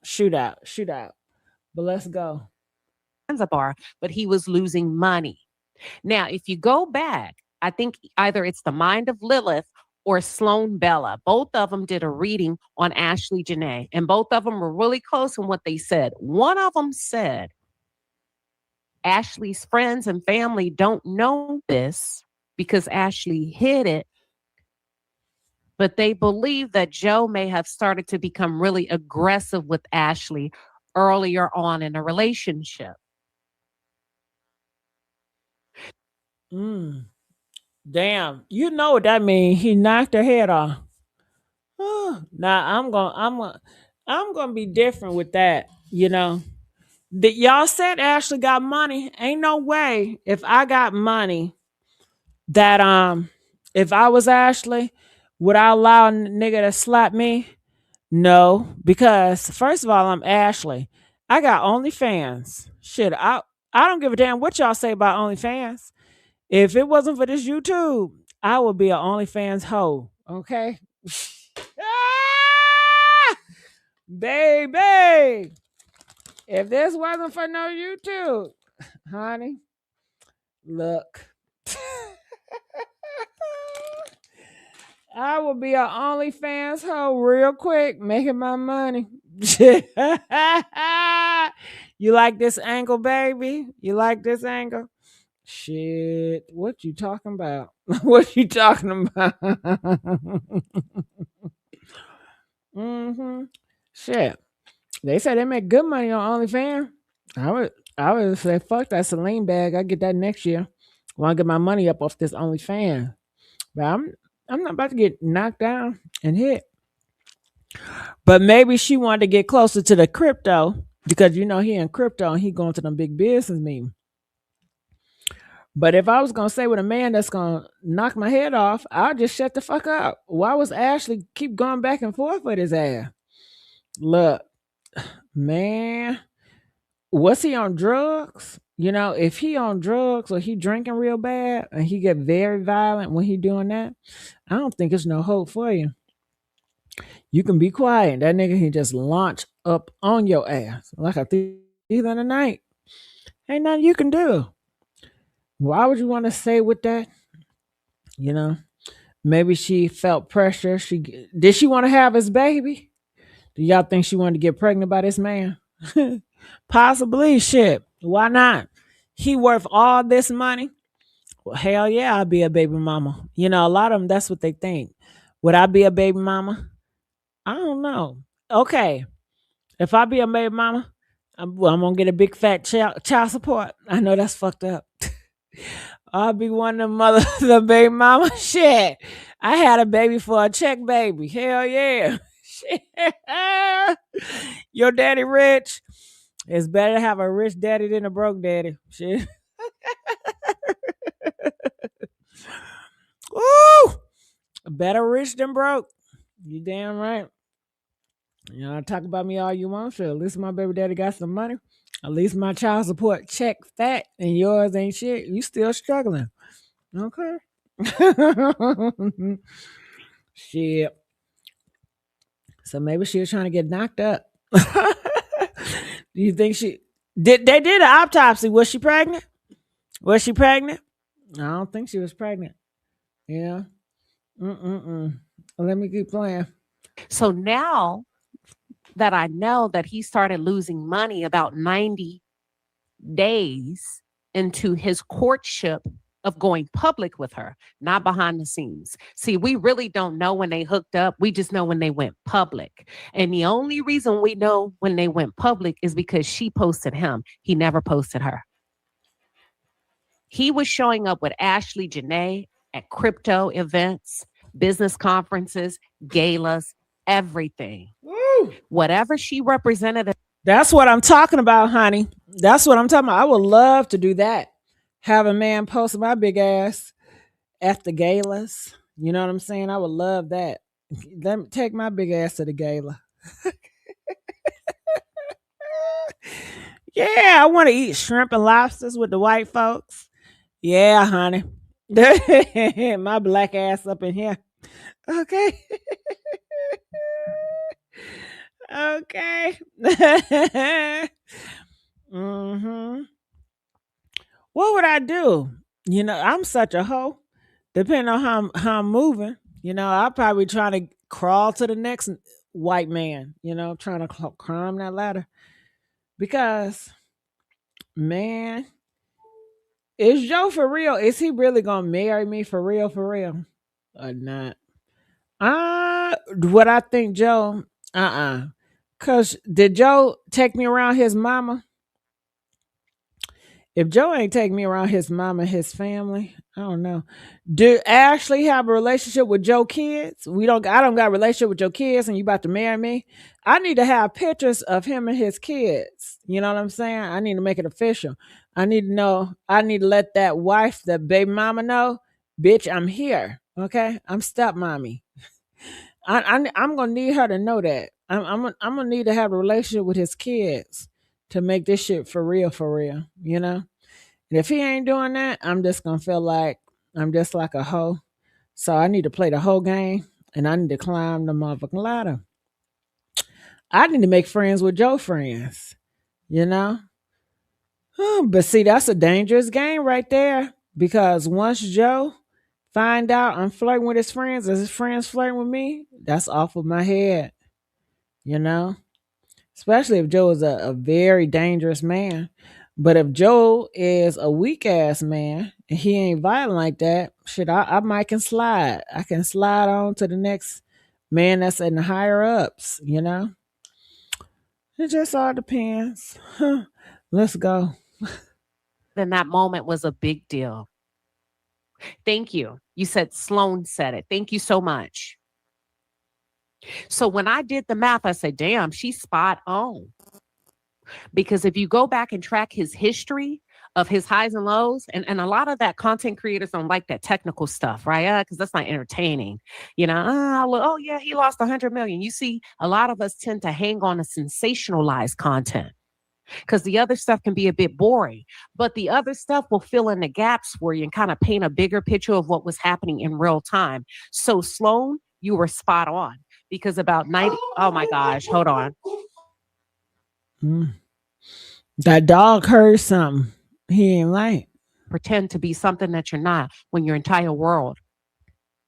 But let's go. Zanzibar, but he was losing money. Now, if you go back, I think either it's The Mind of Lilith or Sloan Bella. Both of them did a reading on Ashlee Janae, and both of them were really close in what they said. One of them said, Ashlee's friends and family don't know this because Ashlee hid it, but they believe that Joe may have started to become really aggressive with Ashlee earlier on in a relationship. Damn, you know what that means? He knocked her head off. Now I'm gonna be different with that. That y'all said Ashlee got money. Ain't no way if I got money that if I was Ashlee, would I allow a nigga to slap me? No, because first of all, I'm Ashlee. I got OnlyFans. Shit, I don't give a damn what y'all say about OnlyFans. If it wasn't for this YouTube, I would be an OnlyFans hoe. Okay? Baby, if this wasn't for no YouTube, honey, look. I will be an OnlyFans hoe real quick, making my money. You like this angle, baby? You like this angle? Shit, what you talking about? What you talking about? Shit, they say they make good money on OnlyFans. I would say fuck that Celine bag. I get that next year. Want to get my money up off this OnlyFans, but I'm not about to get knocked down and hit. But maybe she wanted to get closer to the crypto because he in crypto and he going to them big business meetings. But if I was gonna say with a man that's gonna knock my head off, I'll just shut the fuck up. Why was Ashlee keep going back and forth with his ass? Look, man, was he on drugs? If he on drugs or he drinking real bad and he get very violent when he doing that, I don't think it's no hope for you. You can be quiet. That nigga can just launch up on your ass like a thief in the night. Ain't nothing you can do. Why would you want to say with that? Maybe she felt pressure. Did she want to have his baby? Do y'all think she wanted to get pregnant by this man? Possibly. Shit. Why not? He worth all this money? Well, hell yeah, I'll be a baby mama. A lot of them, that's what they think. Would I be a baby mama? I don't know. Okay. If I be a baby mama, I'm going to get a big fat child support. I know that's fucked up. I'll be one of them the baby mama. Shit. I had a baby for a check baby. Hell yeah. Shit. Your daddy rich. It's better to have a rich daddy than a broke daddy. Shit. Woo! Better rich than broke. You damn right. Talk about me all you want. Sure, at least my baby daddy got some money. At least my child support check fat and yours ain't shit. You still struggling. Okay. Shit. So maybe she was trying to get knocked up. Do you think they did an autopsy? Was she pregnant? Was she pregnant? I don't think she was pregnant. Yeah. Let me keep playing. So now that I know that he started losing money about 90 days into his courtship of going public with her, not behind the scenes. See, we really don't know when they hooked up. We just know when they went public. And the only reason we know when they went public is because she posted him. He never posted her. He was showing up with Ashlee Janae at crypto events, business conferences, galas, everything. Woo. Whatever she represented. That's what I'm talking about, honey. That's what I'm talking about. I would love to do that. Have a man post my big ass at the galas. You know what I'm saying? I would love that. Let me take my big ass to the gala. Yeah, I want to eat shrimp and lobsters with the white folks. Yeah, honey. My black ass up in here. Okay. Okay. What would I do? I'm such a hoe. Depending on how I'm moving, I'll probably try to crawl to the next white man, trying to climb that ladder. Because, man, is Joe for real? Is he really gonna marry me for real, or not? What I think, Joe? Cause did Joe take me around his mama? If Joe ain't take me around his mama and his family, I don't know. Do Ashlee have a relationship with Joe kids? I don't got a relationship with Joe kids and you about to marry me. I need to have pictures of him and his kids. You know what I'm saying? I need to make it official. I need to know. I need to let that wife, that baby mama know, bitch, I'm here. Okay? I'm stepmommy. I'm gonna need her to know that. I'm gonna need to have a relationship with his kids to make this shit for real, And if he ain't doing that, I'm just gonna feel like I'm just like a hoe. So I need to play the whole game and I need to climb the motherfucking ladder. I need to make friends with Joe friends, But see, that's a dangerous game right there. Because once Joe find out I'm flirting with his friends, is his friends flirting with me? That's off of my head, you know? Especially if Joe is a very dangerous man. But if Joe is a weak ass man and he ain't violent like that, shit, I might can slide. I can slide on to the next man that's in the higher ups, you know? It just all depends. Huh. Let's go. Then that moment was a big deal. Thank you. You said Sloan said it. Thank you so much. So when I did the math, I said, damn, she's spot on. Because if you go back and track his history of his highs and lows, and a lot of that content creators don't like that technical stuff, right? Because that's not entertaining. You know, oh yeah, he lost 100 million. You see, a lot of us tend to hang on to sensationalized content because the other stuff can be a bit boring, but the other stuff will fill in the gaps for you and kind of paint a bigger picture of what was happening in real time. So Sloan, you were spot on because about 90, oh my gosh, hold on. That dog heard something he ain't like. Pretend to be something that you're not when your entire world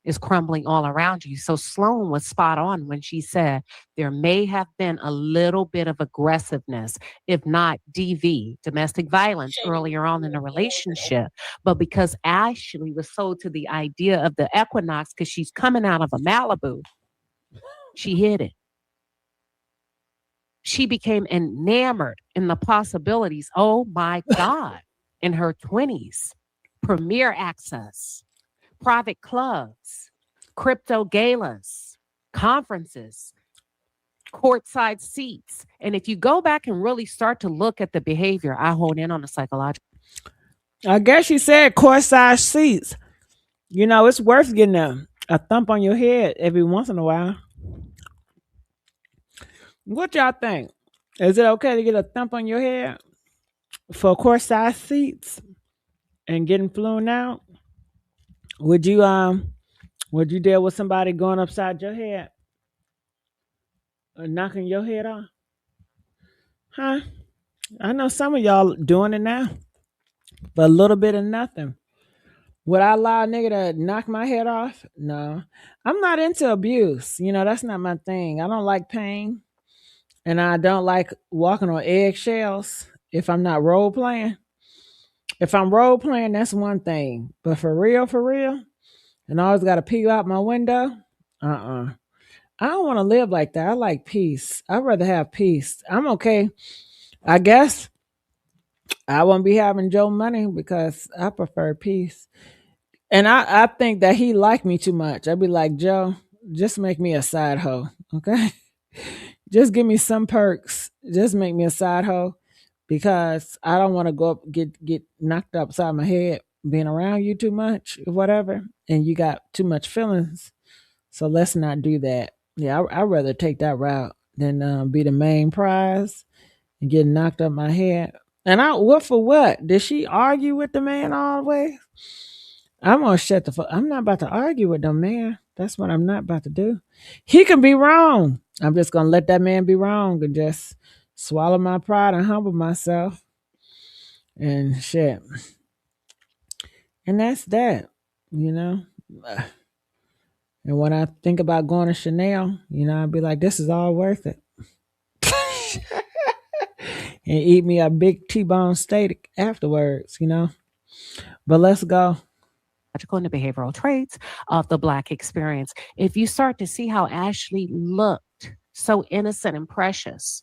is crumbling all around you. So Sloan was spot on when she said there may have been a little bit of aggressiveness, if not DV, domestic violence, earlier on in the relationship. But because Ashlee was sold to the idea of the equinox because she's coming out of a Malibu, she hid it. She became enamored in the possibilities. Oh my God. In her 20s, premier access, private clubs, crypto galas, conferences, courtside seats. And if you go back and really start to look at the behavior, I hone in on the psychological. I guess she said courtside seats. You know, it's worth getting a thump on your head every once in a while. What y'all think? Is it okay to get a thump on your head for courtside seats and getting flown out? Would you deal with somebody going upside your head or knocking your head off? Huh? I know some of y'all doing it now for a little bit of nothing. Would I allow a nigga to knock my head off? No. I'm not into abuse. You know, that's not my thing. I don't like pain. And I don't like walking on eggshells if I'm not role playing. If I'm role playing, that's one thing. But for real, and I always got to peek out my window, I don't want to live like that. I like peace. I'd rather have peace. I'm okay. I guess I won't be having Joe money because I prefer peace. And I think that he liked me too much. I'd be like, Joe, just make me a side hoe, okay? Just give me some perks. Just make me a side hoe because I don't want to go up get knocked upside my head being around you too much or whatever, and you got too much feelings. So let's not do that. Yeah, I'd rather take that route than be the main prize and get knocked up my head. And what for what? Did she argue with the man all the way? I'm gonna shut the fuck. I'm not about to argue with no man. That's what I'm not about to do. He can be wrong. I'm just gonna let that man be wrong and just swallow my pride and humble myself and shit. And that's that, you know. And when I think about going to Chanel, you know, I'd be like, this is all worth it. And eat me a big T-bone steak afterwards, you know. But let's go. And the behavioral traits of the Black experience. If you start to see how Ashlee looked so innocent and precious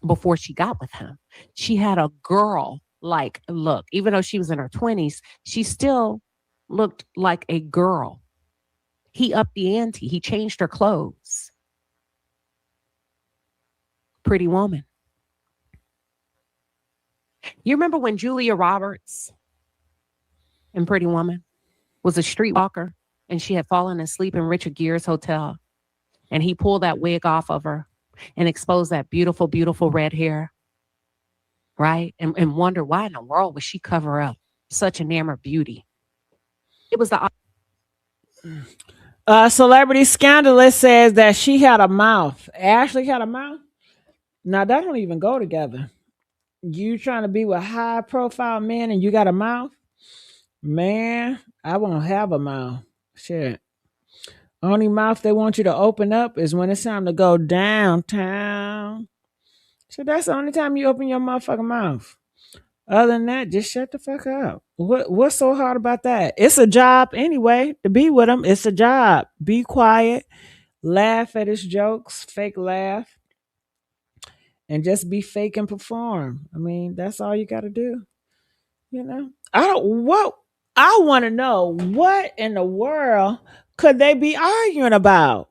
before she got with him, she had a girl-like look. Even though she was in her 20s, she still looked like a girl. He upped the ante. He changed her clothes. Pretty woman. You remember when Julia Roberts in Pretty Woman was a streetwalker and she had fallen asleep in Richard Gere's hotel and he pulled that wig off of her and exposed that beautiful, beautiful red hair, right? And wonder why in the world would she cover up such enamored beauty? It was the... Celebrity Scandalous says that she had a mouth. Ashlee had a mouth? Now, that don't even go together. You trying to be with high profile men and you got a mouth? Man, I won't have a mouth. Shit. Only mouth they want you to open up is when it's time to go downtown. So that's the only time you open your motherfucking mouth. Other than that, just shut the fuck up. What's so hard about that? It's a job anyway. To be with them, it's a job. Be quiet, laugh at his jokes, fake laugh, and just be fake and perform. I mean, that's all you got to do. You know, I want to know what in the world could they be arguing about?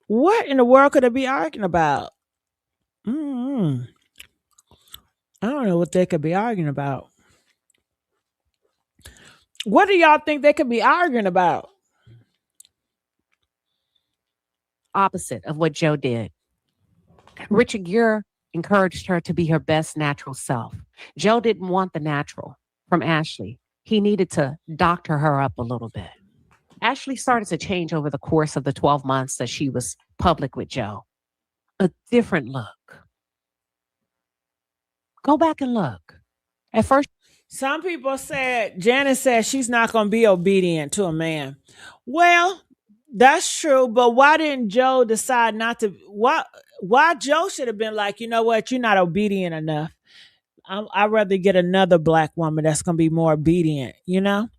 What in the world could they be arguing about? Mm-hmm. I don't know what they could be arguing about. What do y'all think they could be arguing about? Opposite of what Joe did. Richard Gere encouraged her to be her best natural self. Joe didn't want the natural from Ashlee. He needed to doctor her up a little bit. Ashlee started to change over the course of the 12 months that she was public with Joe. A different look. Go back and look. At first, some people said, Janice said she's not going to be obedient to a man. Well, that's true, but why didn't Joe decide not to? Why Joe should have been like, you know what, you're not obedient enough. I'd rather get another black woman that's going to be more obedient, you know?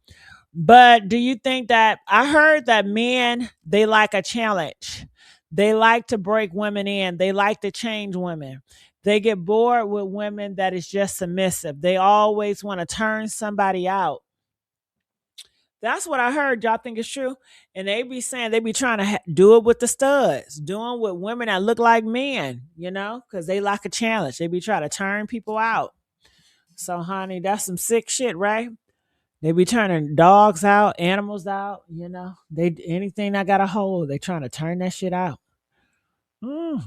But do you think that, I heard that men, they like a challenge. They like to break women in. They like to change women. They get bored with women that is just submissive. They always want to turn somebody out. That's what I heard. Y'all think it's true? And they be saying they be trying to do it with the studs, doing with women that look like men, you know, because they like a challenge. They be trying to turn people out. So, honey, that's some sick shit, right? They be turning dogs out, animals out, you know. They anything that got a hold, they trying to turn that shit out. Mm.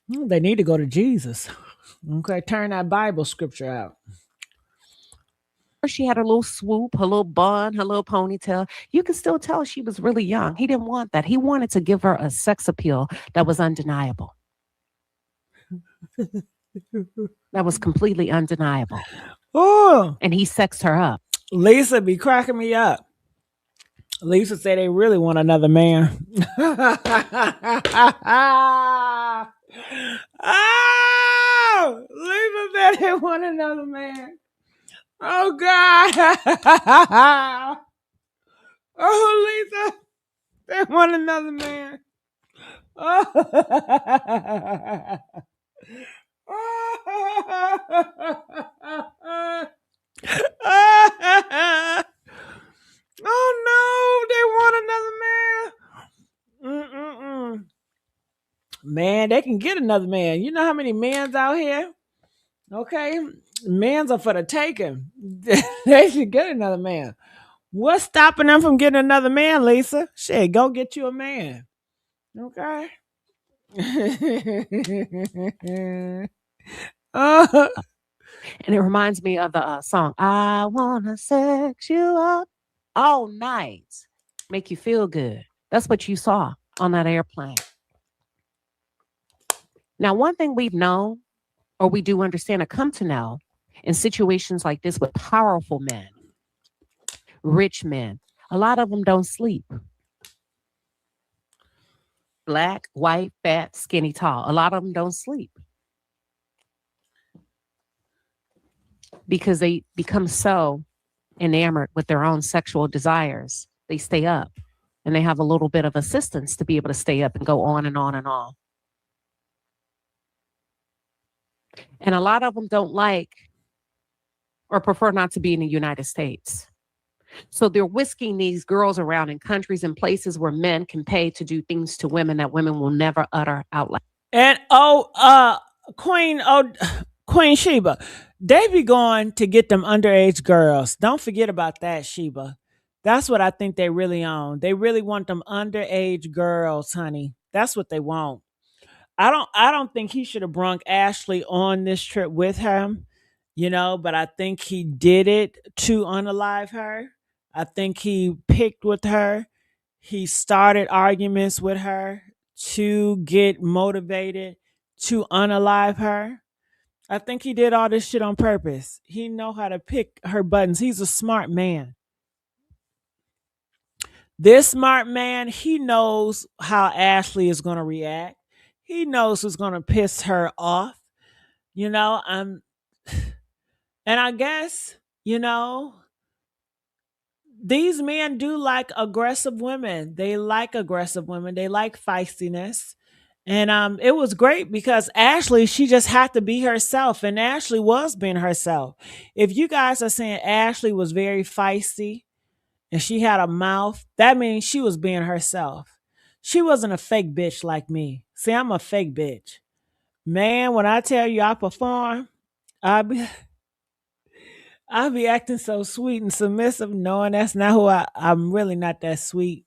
They need to go to Jesus. Okay, turn that Bible scripture out. she had her little swoop, her little bun, her little ponytail. You can still tell she was really young. He didn't want that. He wanted to give her a sex appeal that was undeniable. That was completely undeniable. Oh, and he sexed her up. Lisa be cracking me up. Lisa said they really want another man. Oh, Lisa said they want another man. Oh, God. Oh, Lisa, they want another man. Oh. Oh no, they want another man. Man, they can get another man. You know how many men's out here? Okay, men's are for the taking. They should get another man. What's stopping them from getting another man, Lisa? Shit, go get you a man. Okay. And it reminds me of the song, I wanna sex you up all night. Make you feel good. That's what you saw on that airplane. Now, one thing we've known, or we do understand or come to know, in situations like this with powerful men, rich men, a lot of them don't sleep. Black, white, fat, skinny, tall. A lot of them don't sleep. Because they become so enamored with their own sexual desires. They stay up and they have a little bit of assistance to be able to stay up and go on and on and on. And a lot of them don't like or prefer not to be in the United States. So they're whisking these girls around in countries and places where men can pay to do things to women that women will never utter out loud. And Queen Shiba, they be going to get them underage girls. Don't forget about that, Shiba. That's what I think they really own. They really want them underage girls, honey. That's what they want. I don't think he should have brung Ashlee on this trip with him, you know, but I think he did it to unalive her. I think he picked with her. He started arguments with her to get motivated to unalive her. I think he did all this shit on purpose. He know how to pick her buttons. He's a smart man. This smart man, he knows how Ashlee is going to react. He knows who's going to piss her off. You know, and I guess, these men do like aggressive women. They like aggressive women. They like feistiness. And it was great because Ashlee, she just had to be herself. And Ashlee was being herself. If you guys are saying Ashlee was very feisty and she had a mouth, that means she was being herself. She wasn't a fake bitch like me. See, I'm a fake bitch. Man, when I tell you I perform, I be acting so sweet and submissive, knowing that's not who I'm really not that sweet.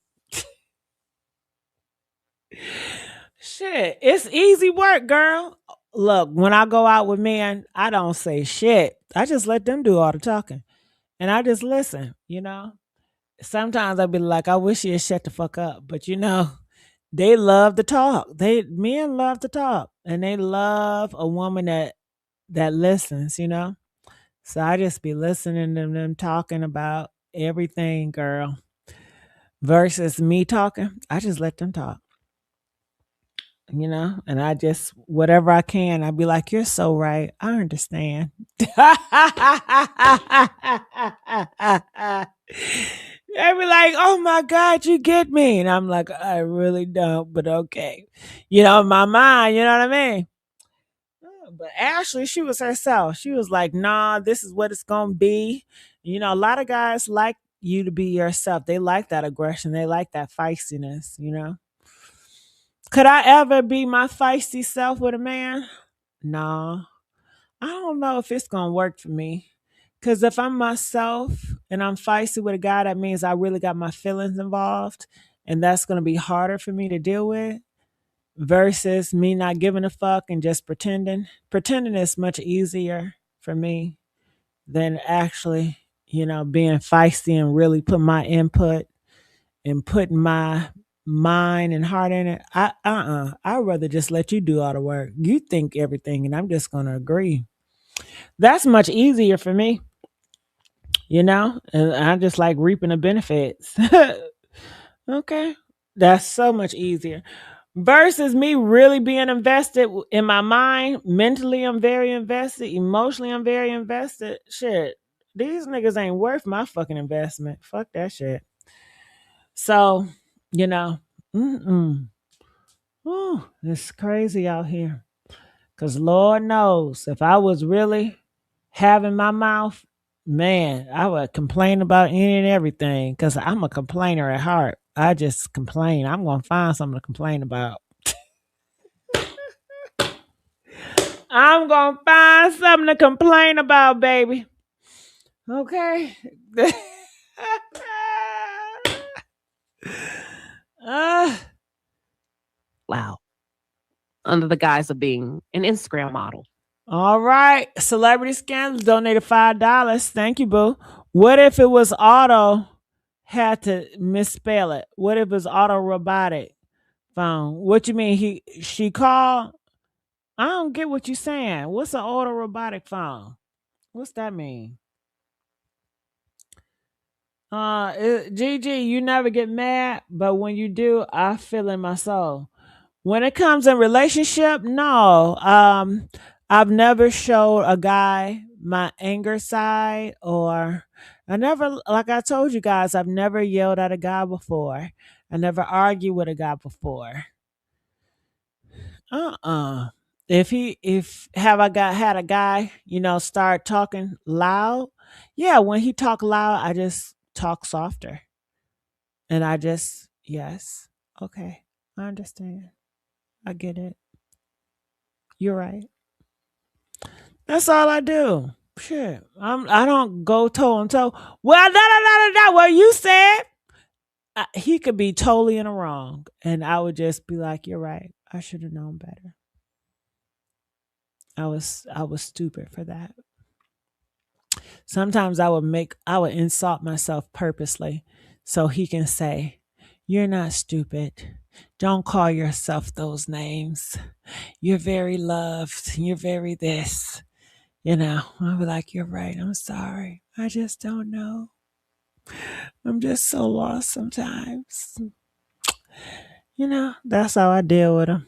Shit, it's easy work, girl. Look, when I go out with men, I don't say shit. I just let them do all the talking. And I just listen, Sometimes I be like, I wish you'd shut the fuck up. But they love to talk. Men love to talk. And they love a woman that listens, So I just be listening to them talking about everything, girl. Versus me talking. I just let them talk. And I just, whatever I can, I'd be like, you're so right. I understand. They'd be like, oh my God, you get me. And I'm like, I really don't, but okay. In my mind, you know what I mean? But Ashlee, she was herself. She was like, nah, this is what it's going to be. A lot of guys like you to be yourself. They like that aggression. They like that feistiness, Could I ever be my feisty self with a man? No. I don't know if it's going to work for me. Because if I'm myself and I'm feisty with a guy, that means I really got my feelings involved. And that's going to be harder for me to deal with versus me not giving a fuck and just pretending. Pretending is much easier for me than actually, being feisty and really put my input and putting my mind and heart in it. I'd rather just let you do all the work. You think everything and I'm just gonna agree. That's much easier for me, and I just like reaping the benefits. Okay. That's so much easier. Versus me really being invested in my mind. Mentally, I'm very invested. Emotionally, I'm very invested. Shit. These niggas ain't worth my fucking investment. Fuck that shit. So, it's crazy out here. Because Lord knows, if I was really having my mouth, man, I would complain about any and everything. Because I'm a complainer at heart. I just complain. I'm going to find something to complain about. I'm going to find something to complain about, baby. Okay. Wow. Under the guise of being an Instagram model. All right. Celebrity Scandals donated $5. Thank you, boo. What if it was auto had to misspell it? What if it's auto robotic phone? What you mean? She called? I don't get what you're saying. What's an auto robotic phone? What's that mean? Gigi, you never get mad, but when you do, I feel in my soul. When it comes in relationship, no. I've never showed a guy my anger side, or I never, like I told you guys, I've never yelled at a guy before. I never argued with a guy before. If have I had a guy, start talking loud? Yeah, when he talk loud, I just talk softer. And I just, yes, okay, I understand. I get it. You're right. That's all I do. Shit. I don't go toe on toe. Well, what you said. He could be totally in the wrong. And I would just be like, you're right. I should have known better. I was stupid for that. Sometimes I would insult myself purposely so he can say, you're not stupid. Don't call yourself those names. You're very loved. You're very this. You know, I'll be like, you're right. I'm sorry. I just don't know. I'm just so lost sometimes. You know, that's how I deal with them.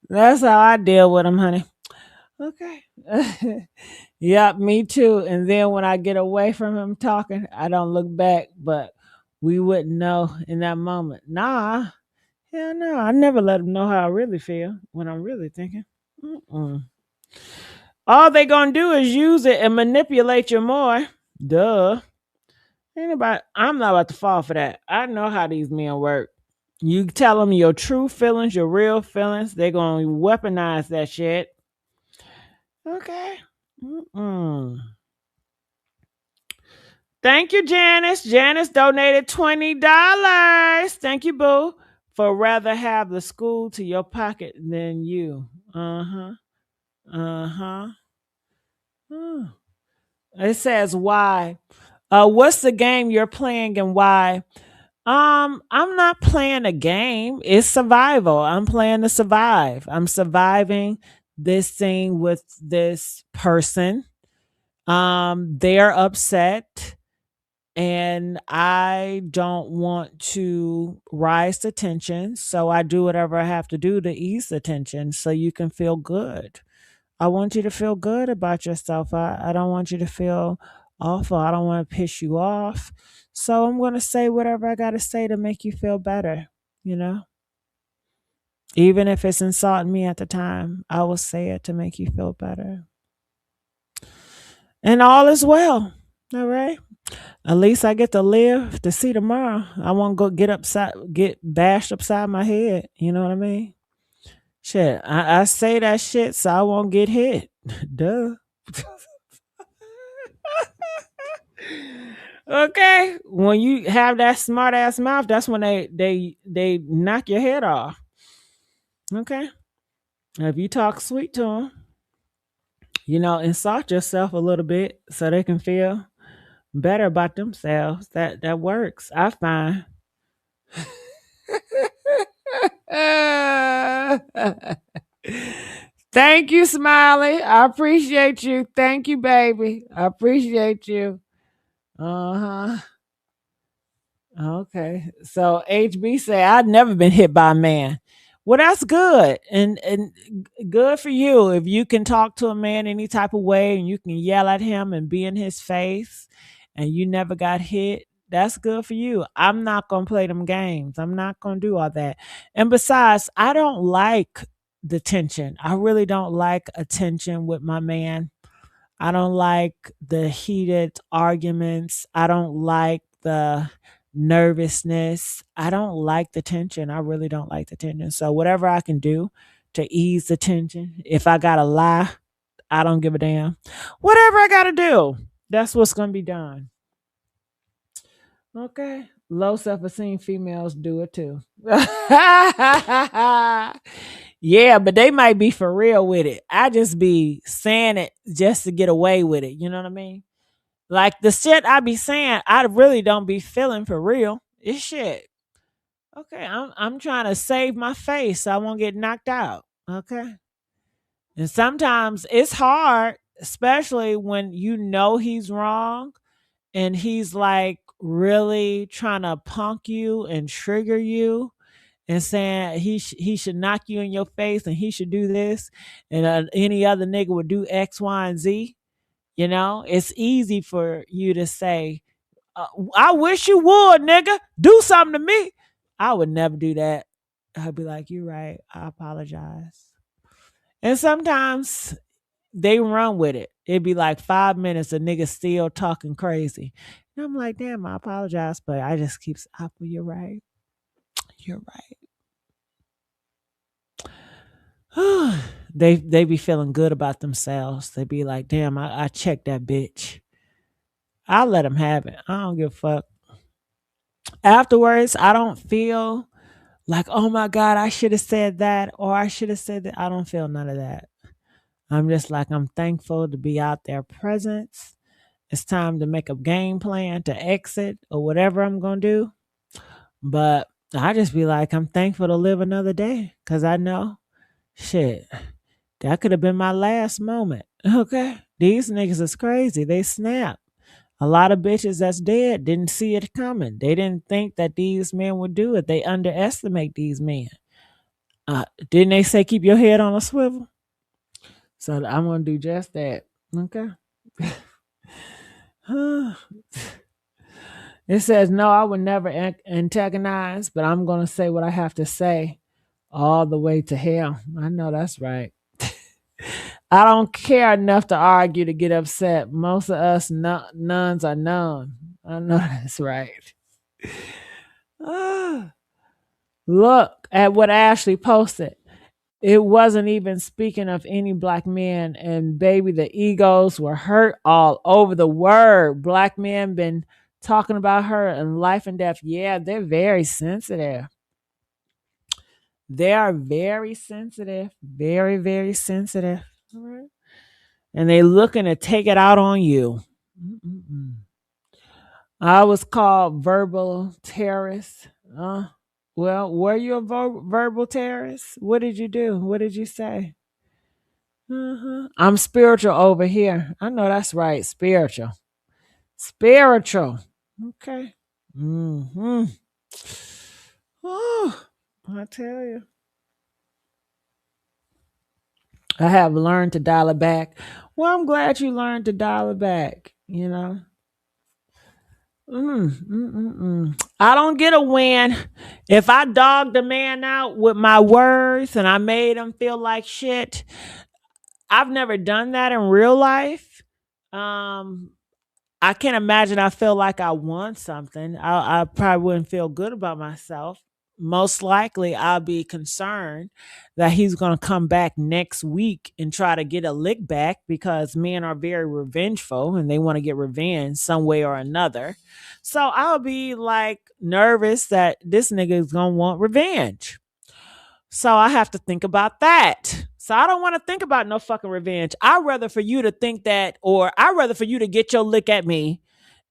That's how I deal with them, honey. Okay. Yep, me too. And then when I get away from him talking, I don't look back, but we wouldn't know in that moment. Nah, hell no. I never let him know how I really feel when I'm really thinking. Mm-mm. All they gonna do is use it and manipulate you more. Duh. Anybody? I'm not about to fall for that. I know how these men work. You tell them your true feelings, your real feelings, they're gonna weaponize that shit. Okay. Mm-mm. Thank you, Janice. Janice donated $20. Thank you, boo. For rather have the school to your pocket than you. Uh-huh. Uh-huh. Oh. It says why. What's the game you're playing and why? I'm not playing a game. It's survival. I'm playing to survive. I'm surviving this thing with this person. They're upset and I don't want to rise the tension. So I do whatever I have to do to ease the tension so you can feel good. I want you to feel good about yourself. I don't want you to feel awful. I don't want to piss you off. So I'm going to say whatever I got to say to make you feel better, you know? Even if it's insulting me at the time, I will say it to make you feel better. And all is well. All right. At least I get to live to see tomorrow. I won't go get bashed upside my head. You know what I mean? Shit. I say that shit so I won't get hit. Duh. Okay. When you have that smart ass mouth, that's when they knock your head off. Okay. If you talk sweet to them, you know, insult yourself a little bit so they can feel better about themselves. That works. I find. Thank you, Smiley. I appreciate you. Thank you, baby. I appreciate you. Uh-huh. Okay. So HB say I've never been hit by a man. Well, that's good. And good for you. If you can talk to a man any type of way and you can yell at him and be in his face and you never got hit, that's good for you. I'm not gonna play them games. I'm not gonna do all that. And besides, I don't like the tension. I really don't like attention with my man. I don't like the heated arguments. I don't like the nervousness. I don't like the tension. I really don't like the tension. So whatever I can do to ease the tension, if I gotta lie, I don't give a damn. Whatever I gotta do, that's what's gonna be done. Okay. Low self-esteem females do it too. Yeah, but they might be for real with it. I just be saying it just to get away with it. You know what I mean? Like the shit I be saying, I really don't be feeling for real. It's shit. Okay, I'm trying to save my face so I won't get knocked out. Okay. And sometimes it's hard, especially when you know he's wrong and he's like really trying to punk you and trigger you and saying he should knock you in your face and he should do this and any other nigga would do X, Y, and Z. You know, it's easy for you to say, I wish you would, nigga, do something to me. I would never do that. I'd be like, you're right. I apologize. And sometimes they run with it. It'd be like 5 minutes, a nigga still talking crazy. And I'm like, damn, I apologize, but I just keep, you're right. You're right. They be feeling good about themselves. They be like, damn, I checked that bitch. I'll let them have it. I don't give a fuck. Afterwards, I don't feel like, oh my God, I should have said that or I should have said that. I don't feel none of that. I'm just like, I'm thankful to be out there present. It's time to make a game plan to exit or whatever I'm going to do. But I just be like, I'm thankful to live another day because I know Shit, that could have been my last moment. Okay, these niggas is crazy. They snap. A lot of bitches that's dead didn't see it coming. They didn't think that these men would do it. They underestimate these men. Didn't they say keep your head on a swivel? So I'm gonna do just that. Okay. It says no, I would never antagonize, but I'm gonna say what I have to say all the way to hell. I know that's right. I don't care enough to argue to get upset. Most of us nuns are none. I know that's right. Look at what Ashlee posted. It wasn't even speaking of any black men, and baby, the egos were hurt all over the word. Black men been talking about her in life and death. Yeah, they're very sensitive. They are very sensitive. Very, very sensitive. All right. And they looking to take it out on you. Mm-mm-mm. I was called verbal terrorist. Well, were you a verbal terrorist? What did you do? What did you say? I'm spiritual over here. I know that's right. Spiritual. Spiritual. Okay. Mm-hmm. Oh, I tell you. I have learned to dial it back. Well, I'm glad you learned to dial it back, you know. I don't get a win. If I dogged a man out with my words and I made him feel like shit, I've never done that in real life. I can't imagine I feel like I won something. I probably wouldn't feel good about myself. Most likely, I'll be concerned that he's going to come back next week and try to get a lick back because men are very revengeful and they want to get revenge some way or another. So I'll be like nervous that this nigga is going to want revenge. So I have to think about that. So I don't want to think about no fucking revenge. I'd rather for you to think that, or I'd rather for you to get your lick at me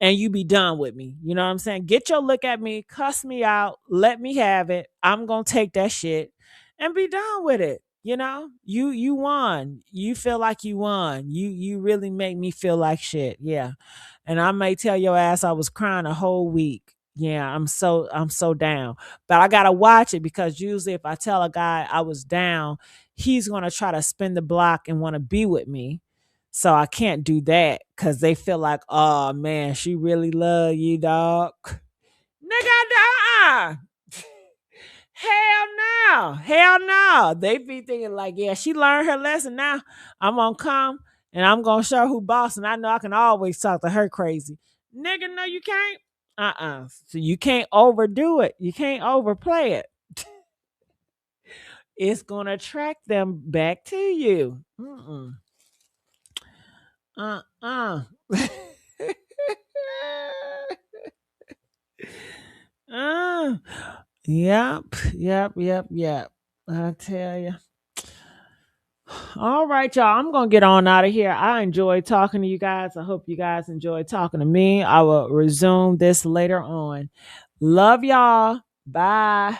and you be done with me. You know what I'm saying? Get your lick at me, cuss me out, let me have it. I'm going to take that shit and be done with it. You know, you won. You feel like you won. You really make me feel like shit. Yeah. And I may tell your ass I was crying a whole week. Yeah, I'm so down. But I gotta watch it because usually if I tell a guy I was down, he's gonna try to spin the block and want to be with me. So I can't do that because they feel like, oh man, she really love you, dog. Nigga, hell no. Hell no. They be thinking like, yeah, she learned her lesson now. I'm gonna come and I'm gonna show her who boss, and I know I can always talk to her crazy. Nigga, no, you can't. So you can't overdo it. You can't overplay it. It's gonna attract them back to you. Yep. I tell you. All right, y'all. I'm gonna get on out of here. I enjoyed talking to you guys. I hope you guys enjoyed talking to me. I will resume this later on. Love y'all. Bye.